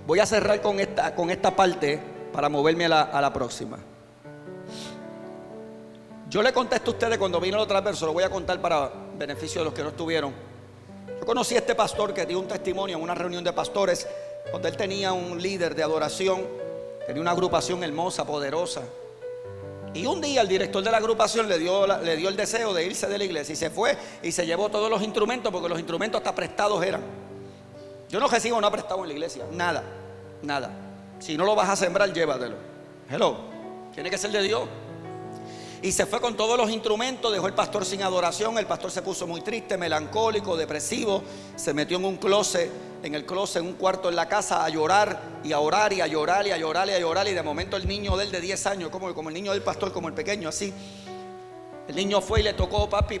Voy a cerrar con esta parte para moverme a la próxima. Yo le contesto a ustedes cuando vino el otro verso, lo voy a contar para beneficio de los que no estuvieron. Yo conocí a este pastor que dio un testimonio en una reunión de pastores donde él tenía un líder de adoración Tenía una agrupación hermosa, poderosa. Y un día el director de la agrupación le dio el deseo de irse de la iglesia. Y se fue y se llevó todos los instrumentos, porque los instrumentos hasta prestados eran. Yo no recibo nada prestado en la iglesia. Nada, nada. Si no lo vas a sembrar, llévatelo. Hello. Tiene que ser de Dios. Y se fue con todos los instrumentos. Dejó el pastor sin adoración. El pastor se puso muy triste, melancólico, depresivo. Se metió en un closet, en un cuarto en la casa, a llorar y a orar y a llorar y a llorar y a llorar. Y de momento el niño de él de 10 años, como el niño del pastor, como el pequeño, así. El niño fue y le tocó, papi.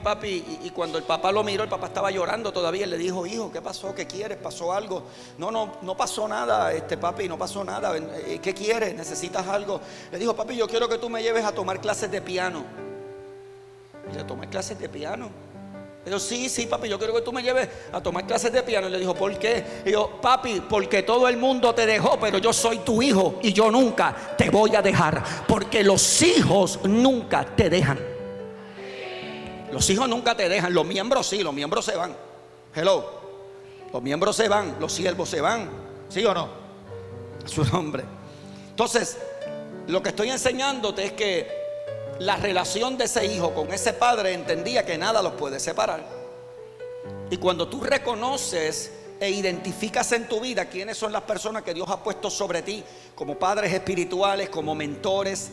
Y cuando el papá lo miró, el papá estaba llorando todavía. Él le dijo: hijo, ¿qué pasó? ¿Qué quieres? ¿Pasó algo? No pasó nada, papi, no pasó nada. ¿Qué quieres? ¿Necesitas algo? Le dijo: papi, yo quiero que tú me lleves a tomar clases de piano. Y le tomé clases de piano. Le dijo: sí, papi, yo quiero que tú me lleves a tomar clases de piano. Y le dijo: ¿por qué? Y yo: papi, porque todo el mundo te dejó, pero yo soy tu hijo y yo nunca te voy a dejar, porque los hijos nunca te dejan. Los hijos nunca te dejan. Los miembros sí, los miembros se van. Hello. Los miembros se van, los siervos se van. ¿Sí o no? A su nombre. Entonces, lo que estoy enseñándote es que la relación de ese hijo con ese padre entendía que nada los puede separar. Y cuando tú reconoces e identificas en tu vida quiénes son las personas que Dios ha puesto sobre ti, como padres espirituales, como mentores,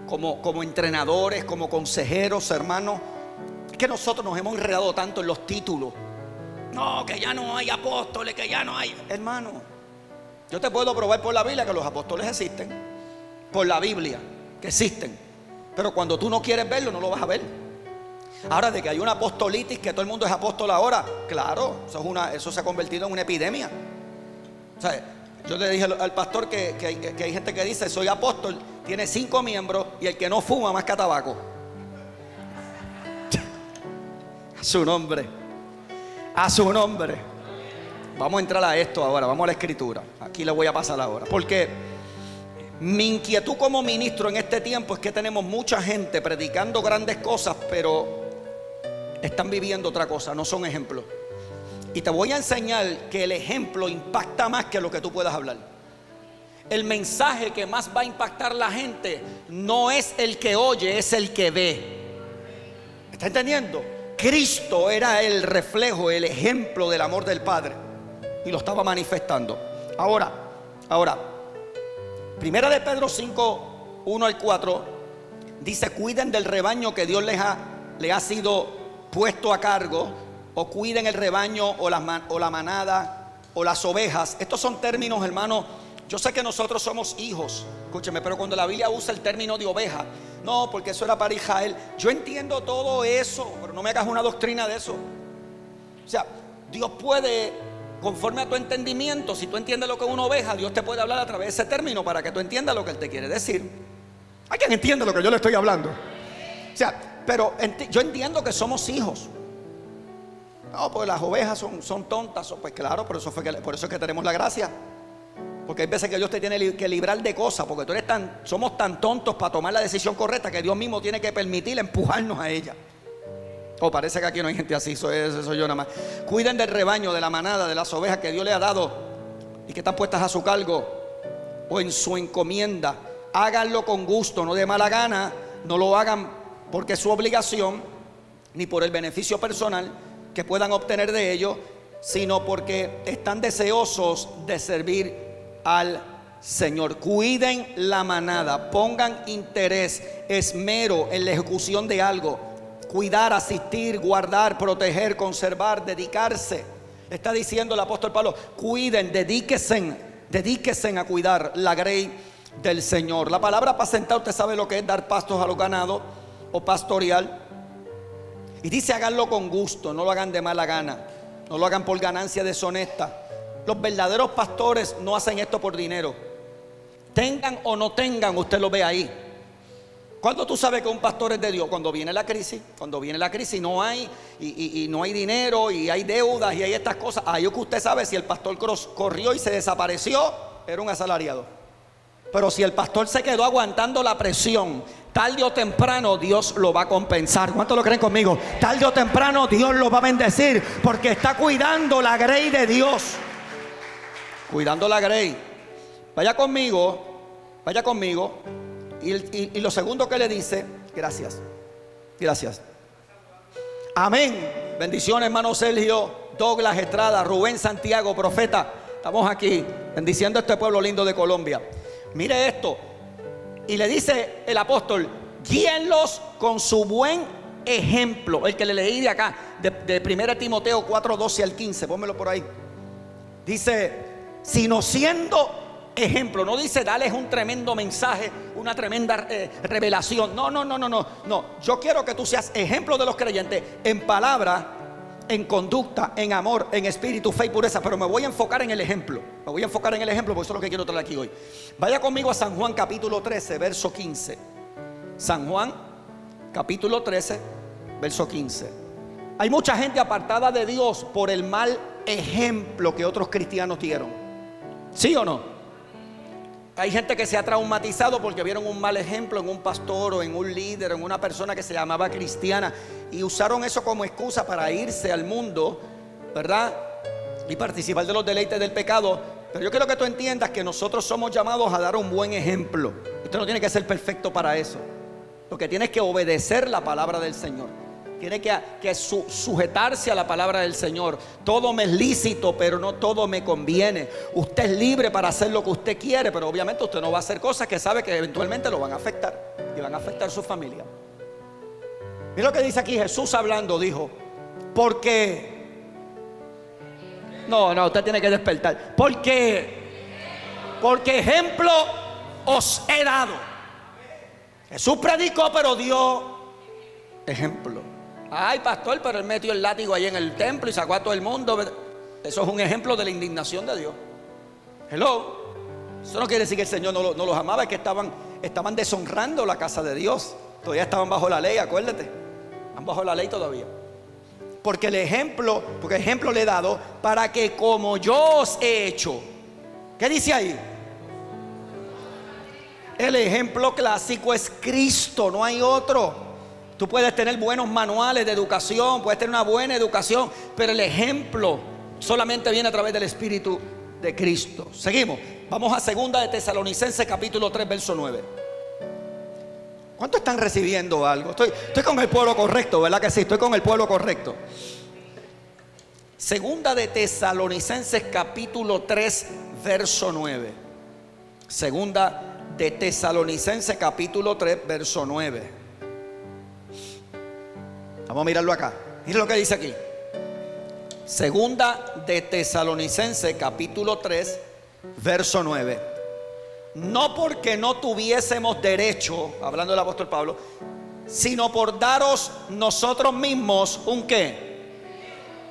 como entrenadores, como consejeros, hermanos, es que nosotros nos hemos enredado tanto en los títulos. No, que ya no hay apóstoles, que ya no hay. Hermano, yo te puedo probar por la Biblia que los apóstoles existen. Por la Biblia, que existen. Pero cuando tú no quieres verlo, no lo vas a ver. Ahora, de que hay una apostolitis, que todo el mundo es apóstol ahora, claro, eso se ha convertido en una epidemia. O sea, yo le dije al pastor que hay gente que dice: soy apóstol, tiene 5 miembros y el que no fuma masca tabaco. A su nombre. A su nombre. Vamos a entrar a esto ahora, vamos a la escritura. Aquí le voy a pasar ahora. Porque mi inquietud como ministro en este tiempo es que tenemos mucha gente predicando grandes cosas, pero están viviendo otra cosa, no son ejemplos. Y te voy a enseñar que el ejemplo impacta más que lo que tú puedas hablar. El mensaje que más va a impactar a la gente no es el que oye, es el que ve. ¿Me está entendiendo? Cristo era el reflejo, el ejemplo del amor del Padre, y lo estaba manifestando. Ahora, Primera de Pedro 5, 1 al 4 dice: cuiden del rebaño que Dios les ha sido puesto a cargo, o cuiden el rebaño o la manada o las ovejas. Estos son términos, hermanos. Yo sé que nosotros somos hijos, escúcheme, pero cuando la Biblia usa el término de oveja, no, porque eso era para Israel. Yo entiendo todo eso, pero no me hagas una doctrina de eso. O sea, Dios puede, conforme a tu entendimiento, si tú entiendes lo que es una oveja, Dios te puede hablar a través de ese término para que tú entiendas lo que Él te quiere decir. Hay quien entiende lo que yo le estoy hablando. O sea, pero yo entiendo que somos hijos. No, pues las ovejas son tontas. Pues claro, por eso es que tenemos la gracia. Porque hay veces que Dios te tiene que librar de cosas, porque somos tan tontos para tomar la decisión correcta que Dios mismo tiene que permitir empujarnos a ella. Parece que aquí no hay gente así, soy yo nada más. Cuiden del rebaño, de la manada, de las ovejas que Dios le ha dado y que están puestas a su cargo o en su encomienda. Háganlo con gusto, no de mala gana. No lo hagan porque es su obligación, ni por el beneficio personal que puedan obtener de ello, sino porque están deseosos de servir al Señor. Cuiden la manada, pongan interés, esmero en la ejecución de algo. Cuidar, asistir, guardar, proteger, conservar, dedicarse. Está diciendo el apóstol Pablo: cuiden, dedíquense a cuidar la grey del Señor. La palabra apacentar, usted sabe lo que es: dar pastos a los ganados o pastorear. Y dice: háganlo con gusto, no lo hagan de mala gana, no lo hagan por ganancia deshonesta. Los verdaderos pastores no hacen esto por dinero. Tengan o no tengan, usted lo ve ahí. ¿Cuándo tú sabes que un pastor es de Dios? Cuando viene la crisis. Cuando viene la crisis no hay y no hay dinero y hay deudas y hay estas cosas. Ahí es que usted sabe si el pastor corrió y se desapareció, era un asalariado. Pero si el pastor se quedó aguantando la presión, tarde o temprano Dios lo va a compensar. ¿Cuántos lo creen conmigo? Tarde o temprano Dios lo va a bendecir, porque está cuidando la grey de Dios. Cuidando la grey. Vaya conmigo Vaya conmigo. Y lo segundo que le dice, gracias. Amén. Bendiciones, hermano Sergio, Douglas Estrada, Rubén Santiago, profeta. Estamos aquí bendiciendo a este pueblo lindo de Colombia. Mire esto. Y le dice el apóstol: guíenlos con su buen ejemplo. El que le leí de acá, de 1 Timoteo 4, 12 al 15. Pónmelo por ahí. Dice: sino siendo ejemplo. No dice dales un tremendo mensaje, una tremenda revelación. No. Yo quiero que tú seas ejemplo de los creyentes en palabra, en conducta, en amor, en espíritu, fe y pureza. Pero me voy a enfocar en el ejemplo. Porque eso es lo que quiero traer aquí hoy. Vaya conmigo a San Juan capítulo 13, verso 15. San Juan capítulo 13, verso 15. Hay mucha gente apartada de Dios por el mal ejemplo que otros cristianos dieron. ¿Sí o no? Hay gente que se ha traumatizado porque vieron un mal ejemplo en un pastor o en un líder, en una persona que se llamaba cristiana, y usaron eso como excusa para irse al mundo, ¿verdad? Y participar de los deleites del pecado. Pero yo quiero que tú entiendas que nosotros somos llamados a dar un buen ejemplo. Usted no tiene que ser perfecto para eso. Lo que tiene es que obedecer la palabra del Señor. Tiene que sujetarse a la palabra del Señor. Todo me es lícito, pero no todo me conviene. Usted es libre para hacer lo que usted quiere, pero obviamente usted no va a hacer cosas que sabe que eventualmente lo van a afectar y van a afectar a su familia. Mira lo que dice aquí Jesús hablando. Dijo: porque usted tiene que despertar. Porque ejemplo os he dado. Jesús predicó, pero dio ejemplo. Ay, pastor, pero él metió el látigo ahí en el templo y sacó a todo el mundo. Eso es un ejemplo de la indignación de Dios. Hello. Eso no quiere decir que el Señor no los amaba, es que estaban deshonrando la casa de Dios. Todavía estaban bajo la ley, acuérdate. Están bajo la ley todavía. Porque ejemplo le he dado para que como yo os he hecho. ¿Qué dice ahí? El ejemplo clásico es Cristo, no hay otro. Tú puedes tener buenos manuales de educación, puedes tener una buena educación, pero el ejemplo solamente viene a través del Espíritu de Cristo. Seguimos. Vamos a 2 de Tesalonicenses capítulo 3, verso 9. ¿Cuántos están recibiendo algo? Estoy con el pueblo correcto, ¿verdad que sí? Estoy con el pueblo correcto. 2 de Tesalonicenses capítulo 3, verso 9. 2 de Tesalonicenses capítulo 3, verso 9. Vamos a mirarlo acá. Mira lo que dice aquí. 2 de Tesalonicenses capítulo 3, verso 9. No porque no tuviésemos derecho, hablando del apóstol Pablo, sino por daros nosotros mismos un ¿qué?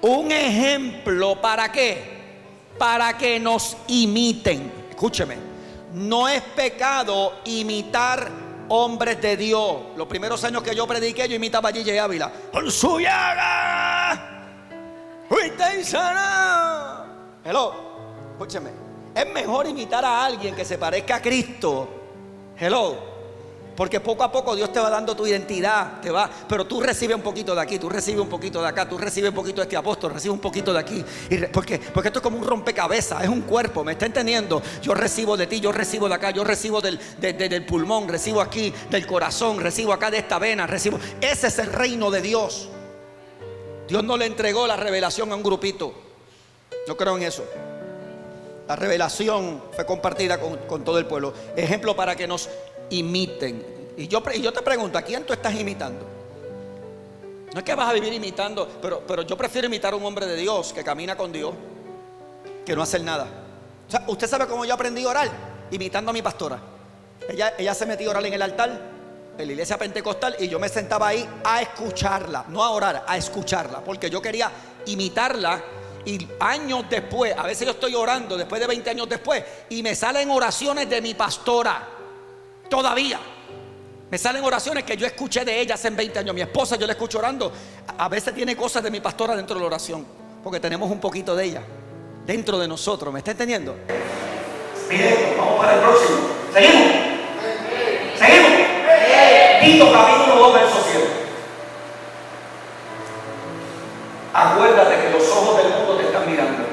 Un ejemplo. ¿Para qué? Para que nos imiten. Escúcheme. No es pecado imitar hombres de Dios. Los primeros años que yo prediqué, yo imitaba a Gigi Ávila. Con su llaga fuiste sanado. Hello, escúcheme. Es mejor imitar a alguien que se parezca a Cristo. Hello. Porque poco a poco Dios te va dando tu identidad, pero tú recibes un poquito de aquí, tú recibes un poquito de acá, tú recibes un poquito de este apóstol, recibes un poquito de aquí. Porque esto es como un rompecabezas, es un cuerpo, ¿me está entendiendo? Yo recibo de ti, yo recibo de acá, yo recibo del pulmón, recibo aquí del corazón, recibo acá de esta vena, recibo. Ese es el reino de Dios. Dios no le entregó la revelación a un grupito. No creo en eso. La revelación fue compartida con todo el pueblo. Ejemplo para que nos imiten. Y yo te pregunto, ¿a quién tú estás imitando? No es que vas a vivir imitando, pero yo prefiero imitar a un hombre de Dios que camina con Dios que no hacer nada. O sea, usted sabe cómo yo aprendí a orar, imitando a mi pastora. Ella se metía a orar en el altar en la iglesia pentecostal y yo me sentaba ahí a escucharla, no a orar, a escucharla, porque yo quería imitarla. Y años después, a veces yo estoy orando después de 20 años después y me salen oraciones de mi pastora. Todavía me salen oraciones que yo escuché de ella hace 20 años. Mi esposa, yo la escucho orando. A veces tiene cosas de mi pastora dentro de la oración, porque tenemos un poquito de ella dentro de nosotros. ¿Me está entendiendo? Bien, vamos para el próximo. Seguimos. Tito capítulo 2, verso 7. Acuérdate que los ojos del mundo te están mirando.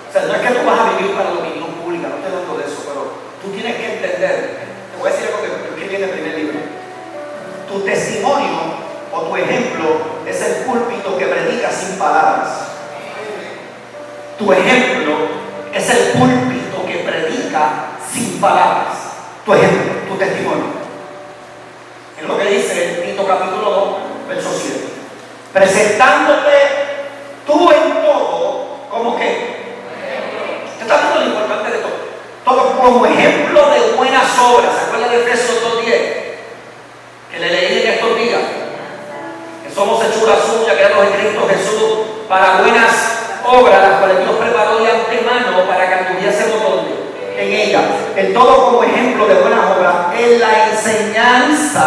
O sea, no es que tú vas a vivir para la opinión pública, no te hablo de eso, pero tú tienes que entender entender. Te voy a decir algo que escribí en el primer libro. Tu testimonio o tu ejemplo es el púlpito que predica sin palabras. Tu ejemplo es el púlpito que predica sin palabras. Tu ejemplo, tu testimonio. Es lo que dice Tito capítulo 2, verso 7. Presentándote tú en todo, ¿como qué? Te está dando lo importante de todo. Todo como ejemplo de buenas obras. ¿Se acuerdan de Efesios 2:10? Que le leí en estos días. Que somos hechura suya, creados en Cristo Jesús, para buenas obras, las cuales Dios preparó de antemano para que anduviésemos donde. En ella, en todo como ejemplo de buenas obras, en la enseñanza,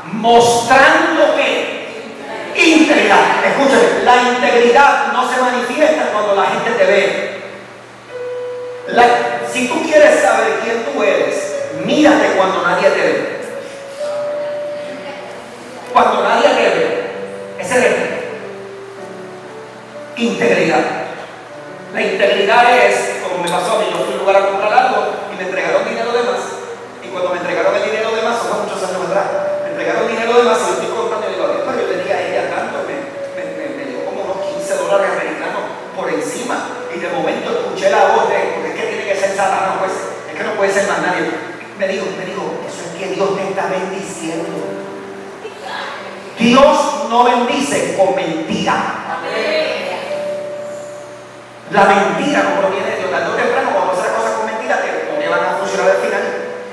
mostrando que integridad. Escúchame, la integridad no se manifiesta cuando la gente te ve. Si tú quieres saber quién tú eres, mírate cuando nadie te ve. Cuando nadie te ve, ese eres tú. Integridad. La integridad es, como me pasó a mí, yo fui a un lugar a comprar algo y me entregaron dinero de más. Y cuando me entregaron el dinero de más, eso fue muchos años atrás, me entregaron dinero de más y yo estoy contando y digo, pero yo le dije a ella tanto, me dio como unos $15 americanos por encima. Y de momento escuché la voz porque es que tiene que ser Satanás, pues, es que no puede ser más nadie. Me dijo, eso es que Dios te está bendiciendo. Dios no bendice con mentira. La mentira no proviene de Dios. Tarde o temprano, cuando haces las cosas con mentira, te van a funcionar al final.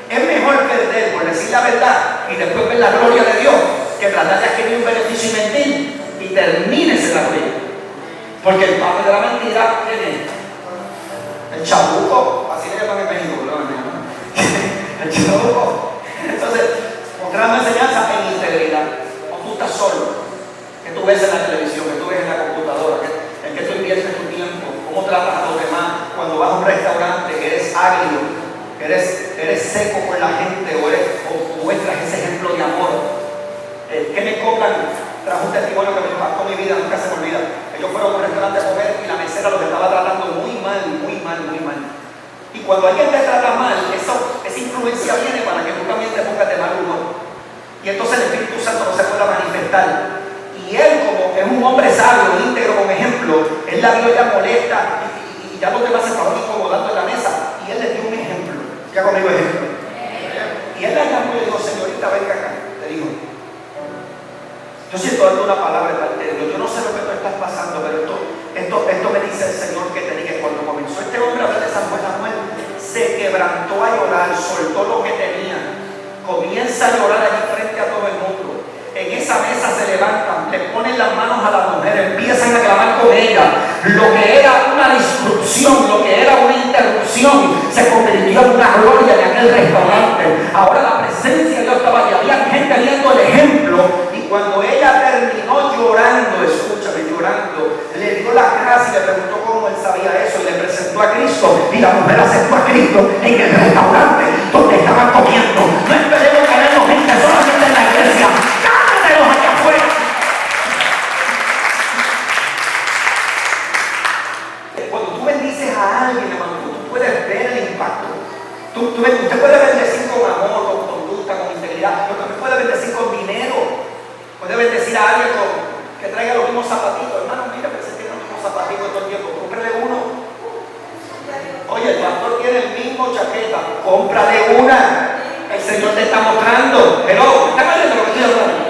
Es mejor perder por decir la verdad y después ver la gloria de Dios que tratar de adquirir un beneficio y mentir y termines en la gloria. Porque el padre de la mentira tiene el chabuco, así le llaman en México, ¿no? El chabuco. Entonces, mostrando enseñanza en integridad. O tú estás solo, que tú ves en la televisión, que tú ves en la computadora, en que tú inviertes tu tiempo, cómo tratas a los demás cuando vas a un restaurante, que eres agrio, que eres seco con la gente, o muestras ese ejemplo de amor. ¿Qué me compran? Trajo un testimonio que me impactó mi vida, nunca se me olvida. Ellos fueron a un restaurante a comer y la mesera los estaba tratando muy mal. Y cuando alguien te trata mal, esa influencia viene para que tú también te pongas de mal humor. Y entonces el Espíritu Santo no se pueda manifestar. Y él, como es un hombre sabio, íntegro, como ejemplo, él la vio ya molesta y ya los demás se estaban incomodando en la mesa. Y él le dio un ejemplo. ¿Qué conmigo ejemplo? Y él la llamó y le dijo, señorita, venga acá. Le dijo, yo siento dando una palabra de parte de Dios. Yo no sé lo que tú estás pasando, pero esto me dice el Señor que te diga. Cuando comenzó este hombre a hablar de esa buena muerte, se quebrantó a llorar, soltó lo que tenía, comienza a llorar allí frente a todo el mundo. En esa mesa se levantan, le ponen las manos a la mujer, empiezan a clamar con ella. Lo que era una disrupción, lo que era una interrupción, se convirtió en una gloria en aquel restaurante. Ahora la presencia de Dios estaba allí, había gente viendo el ejemplo. Y cuando ella terminó llorando, escúchame, llorando, le dio la gracia y le preguntó cómo él sabía eso y le presentó a Cristo. Y la mujer aceptó a Cristo en el restaurante donde estaban comiendo. No esperemos tenernos gente solamente en la iglesia. ¡Cállatelos allá afuera! Cuando tú bendices a alguien, hermano, tú puedes ver el impacto. Usted puede bendecir con amor, con conducta, con integridad, pero también puede bendecir con dinero. Puede bendecir a alguien que traiga los mismos zapatitos. Hermano, mira, que se tiene los mismos zapatitos todo el tiempo. Cómprale uno. Oye, el pastor tiene el mismo chaqueta. Cómprale una. El Señor te está mostrando. Pero, ¿está viendo lo que estoy hablando?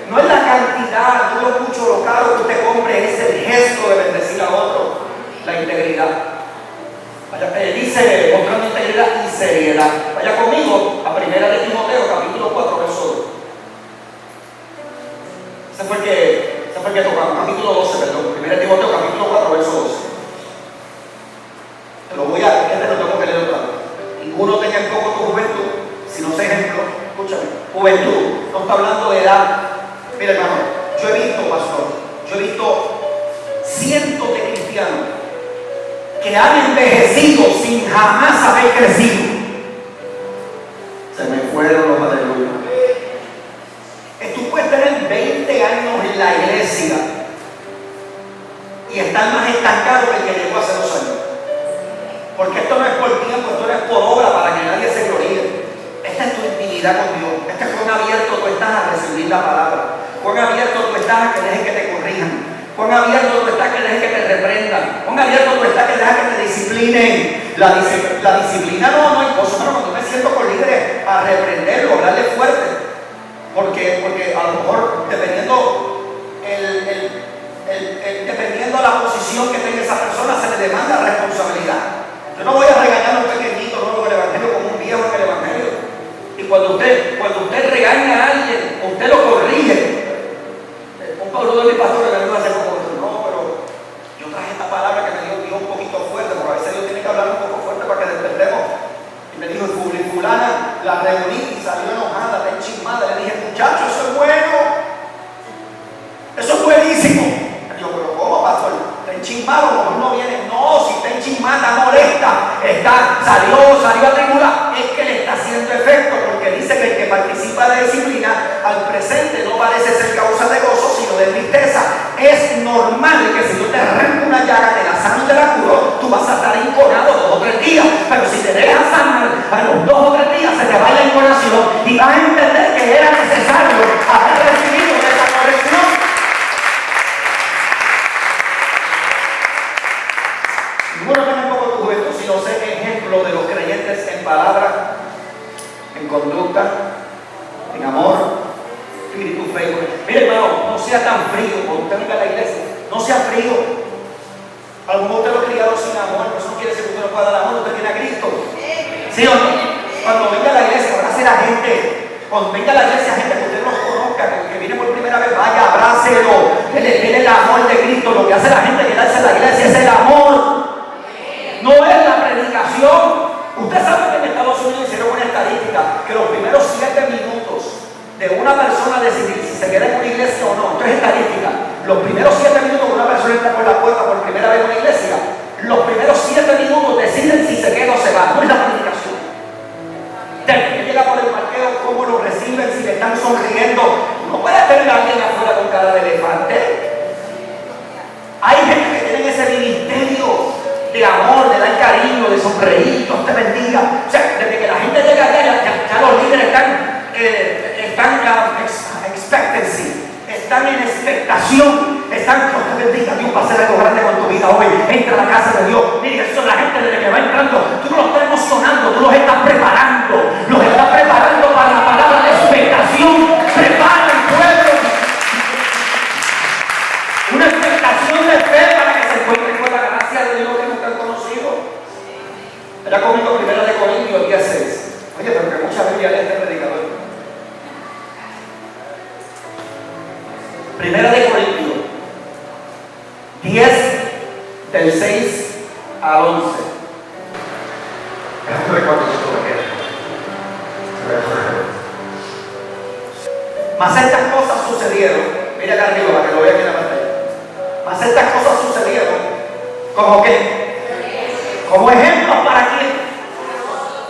No es la cantidad, no lo mucho, lo caro que usted compre, es el gesto de bendecir a otro. La integridad. Dice, mostrando integridad y seriedad. Vaya conmigo a 1 de Timoteo, capítulo 4, verso 2. Ese fue el que tocamos, capítulo 12, perdón. 1 Timoteo, capítulo 4, verso 12. Te lo tengo que leer otra vez. Ninguno tenga en poco tu juventud, sino sé ejemplo. Escúchame, juventud, no está hablando de edad. Mira, hermano, yo he visto cientos de cristianos que han envejecido sin jamás haber crecido. Se me fueron los aleluya. Tú puedes tener 20 años en la iglesia y estar más estancado que el que llegó hace 2 años. Porque esto no es por tiempo, esto no es por obra para que nadie se gloríe. esta es tu intimidad con Dios. Este es cuán abierto tú estás a recibir la palabra. Cuán abierto tú estás a que dejes que te corrijan. Cuán abierto tú estás a que dejes que te reprendan. Cuán abierto tú estás a que dejes que te disciplinen. La disciplina no hay cosa. Pero cuando me siento con líderes a reprenderlo, hablarle fuerte. Porque a lo mejor dependiendo dependiendo de la posición que tenga esa persona, se le demanda responsabilidad. Yo no voy a regañar a un pequeñito nuevo en el Evangelio como un viejo en el Evangelio. Y cuando usted regaña a alguien, usted lo corrige. Un Pablo de mi pastor me dijo hace poco, no, pero yo traje esta palabra que me dio Dios un poquito fuerte, porque a veces Dios tiene que hablar un poco fuerte para que despertemos. Y me dijo, fulana, la reuní y salió enojada, está enchismada. Le dije, muchacho, eso es bueno. Eso es buenísimo. Yo, pero ¿cómo, pastor? Está enchismado, como no viene. No, si está enchismada, está molesta, salió atribulada. Es que le está haciendo efecto, porque dice que el que participa de disciplina al presente no parece ser causa de gozo, sino de tristeza. Es normal que si yo te arranco una llaga, te la sano y te la curo, tú vas a estar enconado 2 o 3 días. Pero si te dejas sanar, a los 2 o 3 días se te va la enconación y vas a entender que era necesario haber recibido esa corrección. No me pongo tu juventud, sino sé ejemplo de los creyentes en palabra, en conducta, en amor, espíritu, fe. Mire, hermano, no sea tan frío cuando usted venga a la iglesia. No sea frío. A lo mejor usted lo ha criado sin amor, pero eso no quiere decir que usted no pueda dar amor. Usted tiene a Cristo. ¿Sí o no? Cuando venga a la iglesia, abrace a la gente. Cuando venga a la iglesia, gente que usted no conozca, que viene por primera vez, vaya, abrácelo. Dele el amor de Cristo. Lo que hace la gente quedarse en la iglesia es el amor. No es la predicación. Usted sabe que en Estados Unidos hicieron una estadística que los primeros 7 minutos de una persona decidir si se queda en una iglesia o no. Esto es estadística. Los primeros 7 minutos que una persona entra por la puerta por primera vez en una iglesia, los primeros 7 minutos deciden si se queda o se va. No es la predicación. Desde que llega por el parqueo, cómo lo reciben, si le están sonriendo. No puede tener a alguien afuera con cara de elefante. Hay gente que tiene ese ministerio de amor, de dar cariño, de sonreír, Dios te bendiga. O sea, desde que la gente llega allá, ya los líderes están están en expectación, están, Dios te bendiga, Dios va a hacer algo grande con tu vida hoy. Entra a la casa de Dios. Mire, eso la gente desde que va entrando, tú no los estás emocionando, tú los estás preparando para la palabra de expectación. Prepara el pueblo. Una expectación de fe para que se encuentren con la gracia de Dios que nunca han conocido. Era conmigo 1 Corintios 10:6. Oye, pero que mucha Biblia lee este predicador. 1 Corintios 10, del 6 al 11. Mas estas cosas sucedieron. Mira acá arriba para que lo vea aquí en la pantalla. Mas estas cosas sucedieron como que, como ejemplos para quién.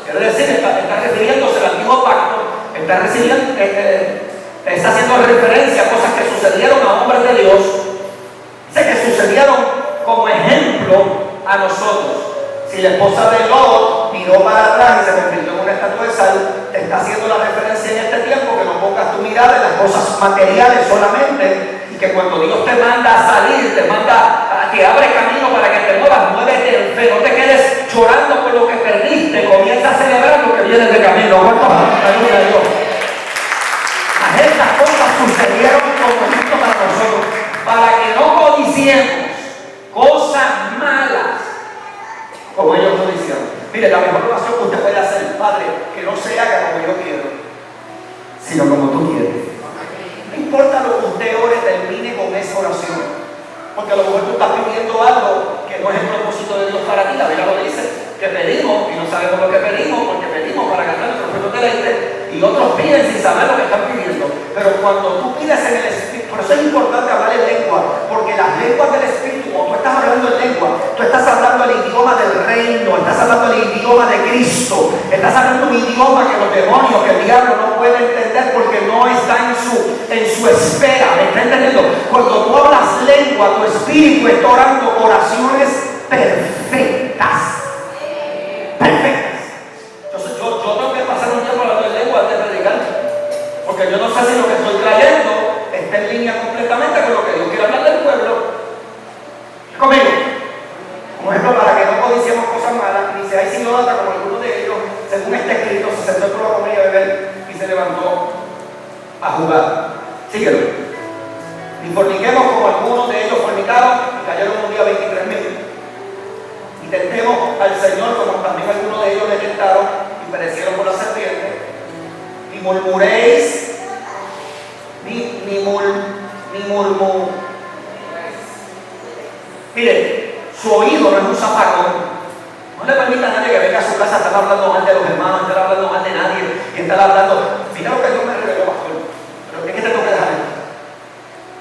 Quiere decir, está refiriéndose al antiguo pacto, está haciendo referencia a cosas que sucedieron a hombres de Dios, sé que sucedieron como ejemplo a nosotros. Si la esposa de Lot miró para atrás y se convirtió en una estatua de sal, te está haciendo la referencia en este tiempo que no pongas tu mirada en las cosas materiales solamente, y que cuando Dios te manda a salir, te abre camino para que te muevas, muévete en fe, no te quedes llorando por lo que perdiste, comienza a celebrar lo que viene de camino. ¿Cuántos aleluya a Dios? Estas cosas sucedieron como ejemplo para nosotros, para que no codiciemos cosas malas como ellos lo hicieron. Mire, la mejor oración que usted puede hacer, Padre, que no se haga como yo quiero, sino como tú quieres. No importa lo que usted ore, termine con esa oración, porque a lo mejor tú estás pidiendo algo que no es el propósito de Dios para ti. La Biblia lo dice, que pedimos y no sabemos lo que pedimos, porque pedimos para ganar nuestro propio deleite, y otros piden sin saber lo que están pidiendo. Pero cuando tú pides en el Espíritu, por eso es importante hablar en lengua, porque las lenguas del Espíritu, cuando tú estás hablando en lengua, tú estás hablando el idioma del reino, estás hablando el idioma de Cristo, estás hablando un idioma que los demonios, que el diablo no puede entender porque no está en su esfera. ¿Me está entendiendo? Cuando tú hablas lengua, tu espíritu está orando oraciones perfectas. Perfectas. Entonces yo tengo que pasar un tiempo hablando de lengua. levantó a jugar. Síguelo. Ni forniquemos como algunos de ellos fornicaron y cayeron un día 23,000. Y tentemos al Señor como también algunos de ellos le tentaron y perecieron por la serpiente. Ni murmuréis, ni murmuréis. Mire, su oído no es un zafacón. No le permita a nadie que venga a su casa a estar hablando mal de los hermanos, a estar hablando mal de nadie, y estar hablando. Mira lo que Dios me reveló, pastor. Pero es que te tengo que dejar esto.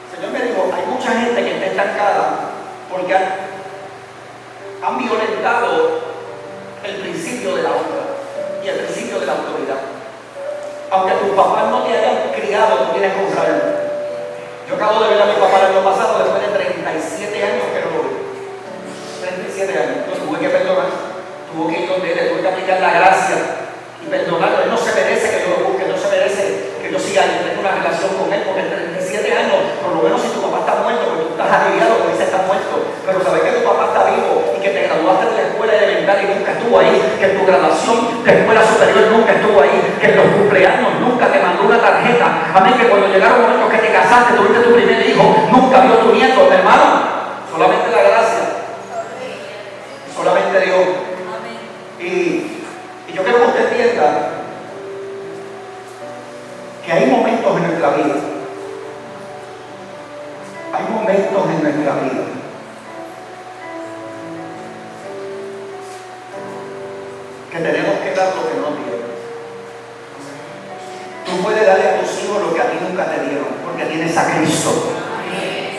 El Señor me dijo, hay mucha gente que está estancada porque han violentado el principio de la honra y el principio de la autoridad. Aunque tus papás no te hayan criado, tú tienes que honrarlo. Yo acabo de ver a mi papá el año pasado, después de 37 años que no lo vi. 37 años. Yo tuve que perdonar, tuve que ir donde él, tuve que aplicar la gracia y perdonarlo. Él no se merece que yo lo busque, no se merece que yo siga teniendo una relación con él, porque en 37 años, por lo menos si tu papá está muerto, porque tú estás aliviado porque dice está muerto, pero sabes que tu papá está vivo y que te graduaste de la escuela elemental y nunca estuvo ahí, que en tu graduación de escuela superior nunca estuvo ahí, que en los cumpleaños nunca te mandó una tarjeta. Amén, que cuando llegaron momentos que te casaste, tuviste tu primer hijo, nunca vio tu nieto, hermano. Solamente la gracia. Solamente Dios. Y yo quiero que usted entienda que hay momentos en nuestra vida. Hay momentos en nuestra vida que tenemos que dar lo que no tienes. Tú puedes darle a tus hijos lo que a ti nunca te dieron, porque tienes a Cristo.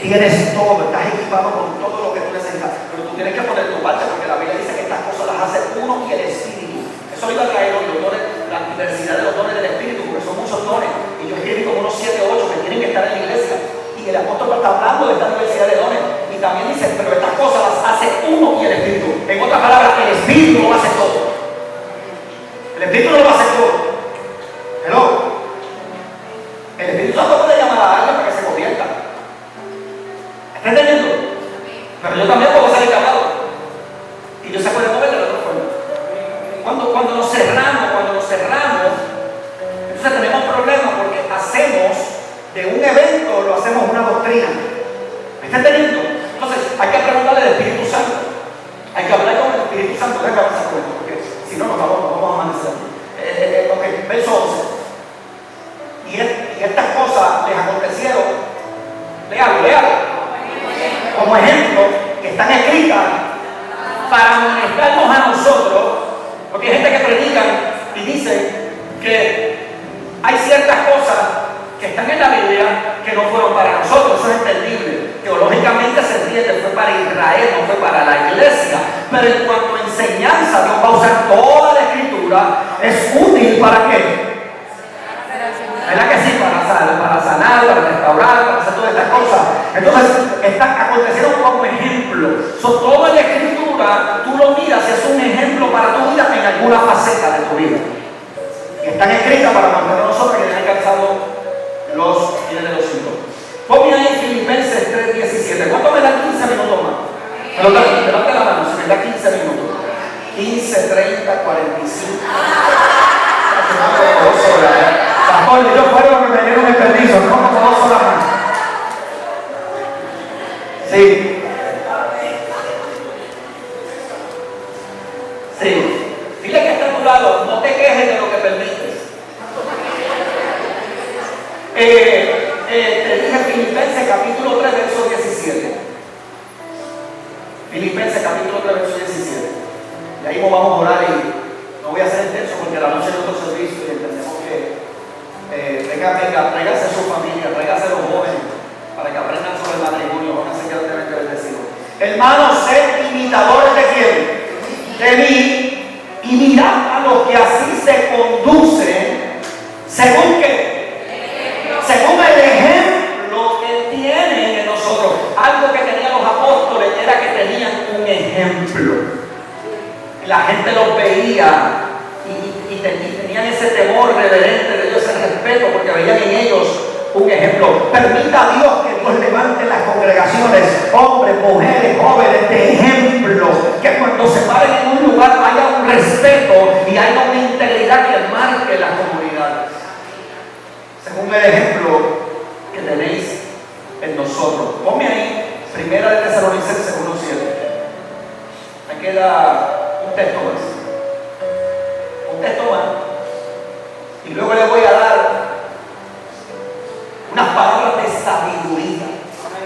Tienes todo, estás equipado con todo lo que tú necesitas, pero tú tienes que poner tu parte, porque la Biblia dice que estas cosas las hace uno y el Espíritu. Eso iba a traer los dones, la diversidad de los dones del Espíritu, porque son muchos dones, y yo escribí como unos 7 o 8 que tienen que estar en la iglesia, y el apóstol está hablando de esta diversidad de dones, y también dice, pero estas cosas las hace uno y el Espíritu. En otras palabras, el Espíritu lo hace todo. El Espíritu no lo hace todo. Hello. El Espíritu Santo puede llamar a alguien para que se convierta. ¿Está entendiendo? Pero yo también puedo ser llamado. Y Dios se puede mover de la otra forma. Cuando nos cerramos, entonces tenemos problemas porque hacemos de un evento, lo hacemos una doctrina. ¿Me está entendiendo? Entonces hay que preguntarle al Espíritu Santo. Hay que hablar con el Espíritu Santo. Déjame avanzar con esto, porque si no nos vamos a amanecer. Ok, verso 11. Y estas cosas les acontecieron. Léalo. Como ejemplo, que están escritas para amonestarnos a nosotros, porque hay gente que predica y dice que hay ciertas cosas que están en la Biblia que no fueron para nosotros. Eso es entendible. Teológicamente se entiende, fue para Israel, no fue para la iglesia. Pero en cuanto a enseñanza, Dios va a usar toda la escritura. Es útil para qué. ¿Verdad que sí? Para sanar, para restaurar, para hacer todas estas cosas. Entonces, acontecieron como ejemplo. Toda la escritura, tú lo miras y es un ejemplo para tu vida en alguna faceta de tu vida. Y están escritas para mantener a nosotros que han alcanzado los fines de los siglos. Ponme ahí Filipenses 3:17. ¿Cuánto me da 15 minutos más? Levante la mano, si me da 15 minutos. 15, 30, 45. Pastor, yo fueron que me dieron el permiso, no como 2 horas más. Sí. Dile que está a tu lado, no te quejes de lo que permites. Te dije Filipenses capítulo 3, verso 17. Filipenses capítulo 3, verso 17. Y ahí vamos a orar y no voy a hacer el texto porque la noche es otro servicio y entendemos que tráigase a su familia, tráigase a los jóvenes para que aprendan sobre el matrimonio, van a ser grandemente bendecidos. Hermanos, sed imitadores de quién? De mí, y mirad a los que así se conducen, según que, según el ejemplo que tienen en nosotros. Algo que tenían los apóstoles era que tenían un ejemplo. La gente los veía y tenían ese temor reverente de Dios, ese respeto, porque veían en ellos un ejemplo. Permita a Dios que Dios levante en las congregaciones hombres, mujeres, jóvenes de ejemplo, que cuando se paren en un lugar haya un respeto y haya una integridad que marque la comunidad. queda un texto más. Un texto más. Y luego le voy a dar unas palabras de sabiduría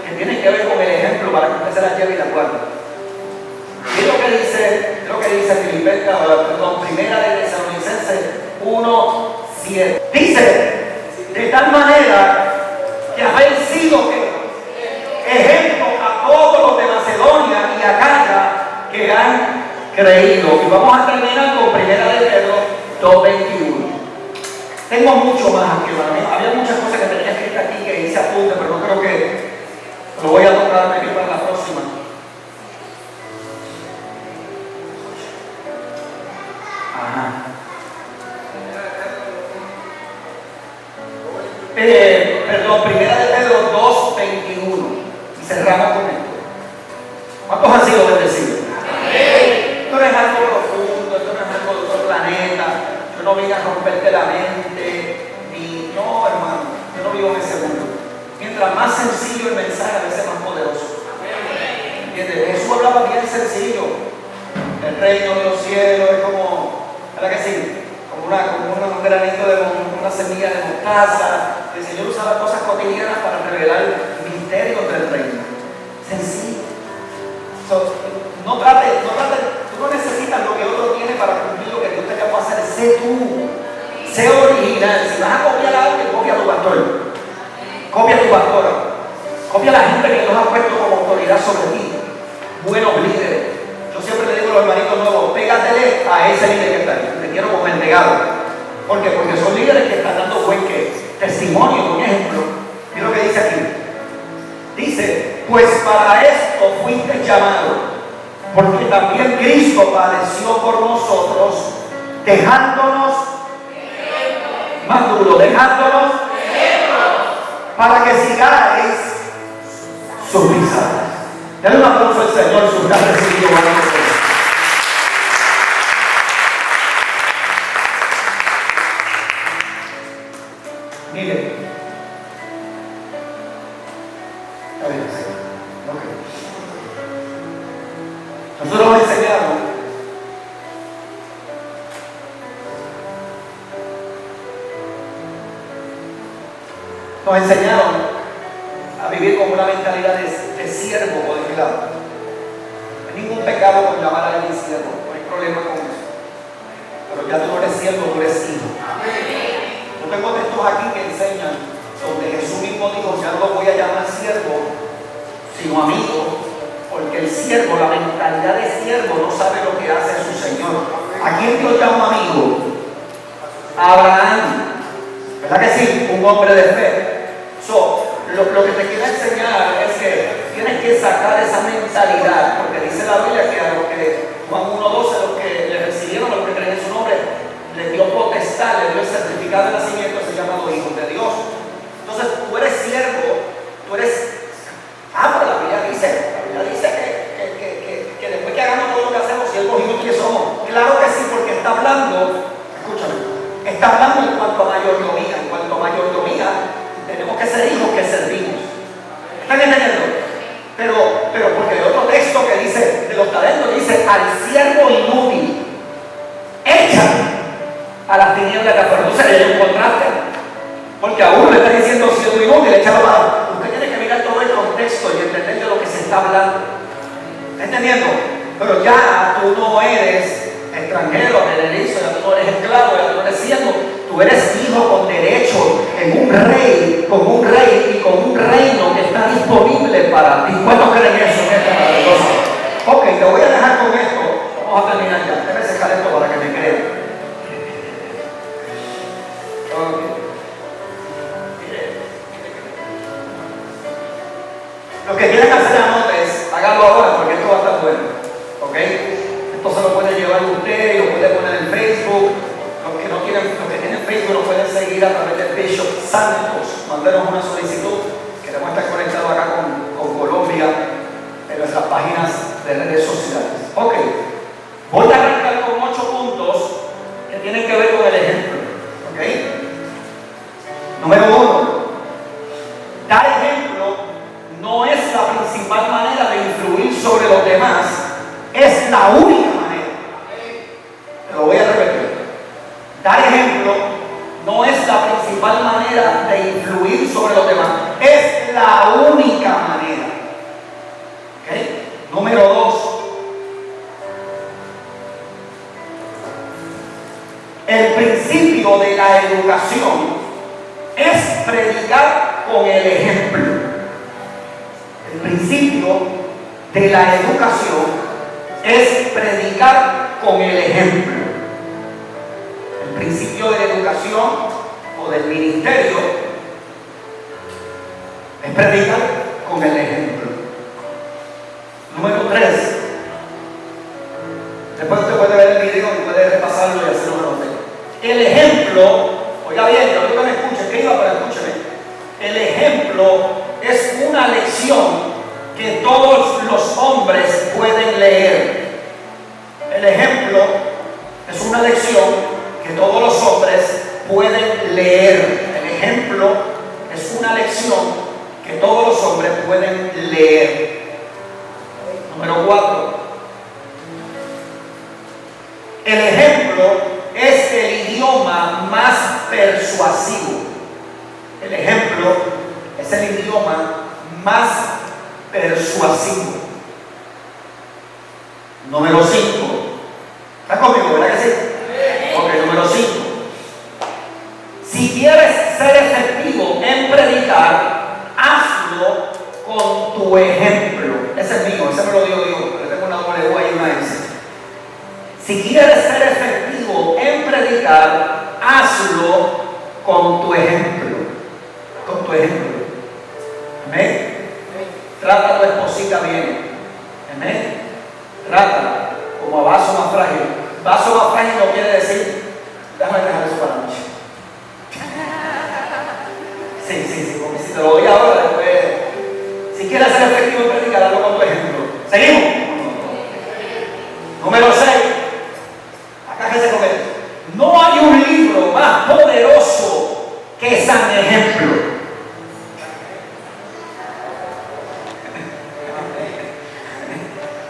que tienen que ver con el ejemplo para que usted se las lleve y las guarde. ¿Qué es lo que dice Filipenses, primera de Tesalonicenses 1:7? Dice, de tal manera que habéis sido ejemplo a todos los de Macedonia y Acaya que han creído. Y vamos a terminar con primera de Pedro 2:21. Tengo mucho más aquí, hermano. Había muchas cosas que tenía escritas aquí que hice apunte, pero no creo que lo voy a tocar aquí para la próxima. Ajá. Primera de Pedro 2:21. Y cerramos con esto. ¿Cuántos han sido bendecidos? Esto no es algo profundo, esto no es algo de otro planeta. Yo no vine a romperte la mente, ni no, hermano. Yo no vivo en ese mundo. Mientras más sencillo el mensaje, a veces más poderoso. ¿Entiendes? Jesús hablaba bien sencillo. El reino de los cielos es como, ¿verdad que sí? Como un granito de una semilla de mostaza. El Señor usaba cosas cotidianas para revelar misterios del reino. Sencillo. No trate, tú no necesitas lo que otro tiene para cumplir lo que Dios te llama a hacer. Sé tú, sé original. Si vas a copiar a alguien, copia a tu pastor, copia a tu pastora, copia a la gente que Dios ha puesto como autoridad sobre ti. Buenos líderes. Yo siempre le digo a los hermanitos nuevos, pégatele a ese líder que está ahí. Te quiero como entregado. ¿Por qué? Porque son líderes que están dando buen testimonio, un ejemplo. Mira lo que dice aquí. Dice, pues para esto fuiste llamado, porque también Cristo padeció por nosotros, dejándonos, más duro, dejándonos, para que sigáis sus pisadas. Dale un aplauso al Señor, sus han recibido varios. Mire. Nosotros nos enseñaron a vivir con una mentalidad de siervo o de esclavo. No hay ningún pecado con llamar a alguien siervo, no hay problema con eso. Pero ya tú no eres siervo, tú eres hijo. Yo tengo textos aquí que enseñan donde Jesús mismo dijo, ya no lo voy a llamar siervo, sino amigo. Porque el siervo, la mentalidad de siervo no sabe lo que hace su Señor. ¿A quién Dios llama amigo? A Abraham. ¿Verdad que sí? Un hombre de fe. Lo que te quiero enseñar es que tienes que sacar esa mentalidad. Porque dice la Biblia que a los que, Juan 1:12, los que le recibieron, a los que creen en su nombre, les dio potestad, les dio el certificado de nacimiento, se llama los hijos de Dios. Entonces tú eres siervo, tú eres... pero la Biblia dice que después que hagamos todo lo que hacemos, siervos inútiles somos. Claro que sí, porque está hablando, escúchame, está hablando en cuanto a mayordomía. En cuanto a mayordomía, tenemos que ser hijos que servimos. ¿Están entendiendo? Pero porque hay otro texto que dice, de los talentos, dice, al siervo inútil, echa a las tinieblas de afuera. Entonces hay un contraste. Porque a uno le está diciendo siervo inútil, échalo para. Usted tiene que mirar todo el contexto y entender de lo que se está hablando. ¿Está entendiendo? Pero ya tú no eres extranjero, advenedizo, ya tú no eres esclavo, ya tú no eres siervo. Tú eres hijo con derecho en un rey, con un rey y con un reino que está disponible para ti. ¿Cuántos creen eso? Ok, te voy a dejar con esto. Vamos a terminar ya. Déjame sacar esto para que me crean. Okay. Los que quieren hacer anotes, háganlo ahora porque esto va a estar bueno. ¿Ok? Esto se lo puede llevar usted y lo puede poner en Facebook. Los que tienen Facebook lo pueden seguir a través de Bishop Santos. Mándenos una solicitud. Queremos estar conectados acá con Colombia en nuestras páginas de redes sociales. Ok. Voy a arrancar con 8 puntos que tienen que ver con el ejemplo. ¿Ok? Número 1. Dar ejemplo no es la principal manera de influir sobre los demás, es la la única manera. Te lo voy a repetir. Dar ejemplo no es la principal manera de influir sobre los demás. Es la única manera. ¿Ok? Número 2. El principio de la educación es predicar con el ejemplo. El principio de la educación es predicar con el ejemplo. El principio de la educación o del ministerio es predicar con el ejemplo. Número 3. Después usted puede ver el video y puede repasarlo y hacerlo con usted. El ejemplo, oiga bien, yo quiero que me escuche, escriba, pero escúcheme. El ejemplo es una lección que todos los hombres pueden leer. El ejemplo es una lección que todos los hombres pueden leer. El ejemplo es una lección que todos los hombres pueden leer. Número 4. El ejemplo es el idioma más persuasivo. El ejemplo es el idioma más persuasivo. Número 5. ¿Está conmigo, verdad que sí? Ok, número 5. Si quieres ser efectivo en predicar, hazlo con tu ejemplo. Ese es mío, ese me lo dio Dios. Le tengo una W y una S. Si quieres ser efectivo en predicar, hazlo con tu ejemplo. Con tu ejemplo. Amén. Trata a tu esposita bien. Amén. Trátala como a vaso más frágil. Vaso más frágil no quiere decir, déjame dejar eso para la noche. Sí, porque si te lo doy ahora, después. Si quieres ser efectivo en predicar, hazlo con tu ejemplo. ¿Seguimos? Número 6. Acá que se come. No hay un libro más poderoso que San Ejemplo.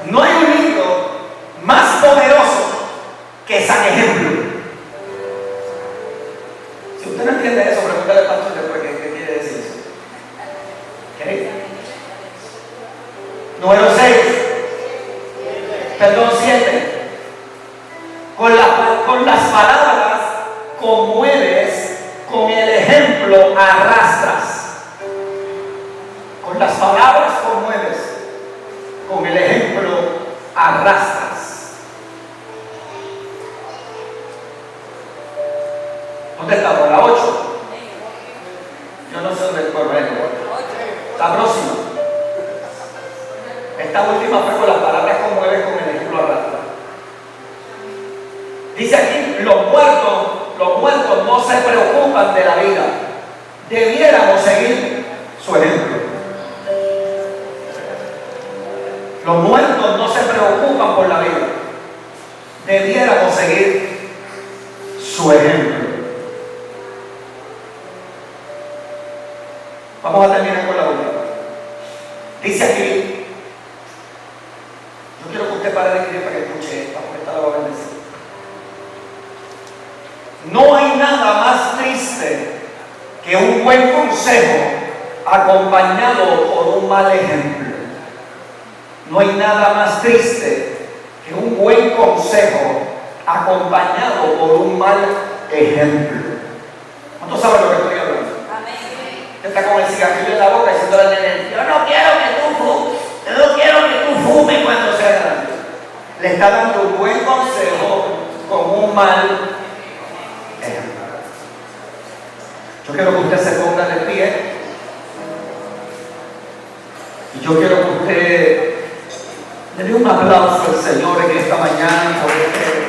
No hay un libro más poderoso que San Ejemplo. Si usted no entiende eso, pregúntale al pastor después qué quiere decir eso. ¿Okay? Número 6. Perdón, 7. Con las palabras conmueves, con el ejemplo arrastras. Con las palabras conmueves, con el ejemplo arrastras. ¿Dónde estamos? La 8. Yo no sé dónde es la próxima. Esta última fue con las palabras conmueves, con el ejemplo arrastras. Dice aquí, los muertos no se preocupan de la vida. Debiéramos seguir su ejemplo. Los muertos no se preocupan por la vida. Debiéramos seguir su ejemplo. Vamos a terminar con la última. Dice aquí, yo quiero que usted pare de escribir para que escuche esta, porque esta la va a bendecir. No hay nada más triste que un buen consejo acompañado por un mal ejemplo. No hay nada más triste que un buen consejo acompañado por un mal ejemplo. ¿Cuántos saben lo que estoy hablando? Usted está con el cigarrillo en la boca diciendo al nene, yo no quiero que tú fumes cuando seas grande. Le está dando un buen consejo con un mal ejemplo. Yo quiero que usted se ponga de pie y yo quiero que usted le dé un aplauso al Señor en esta mañana por este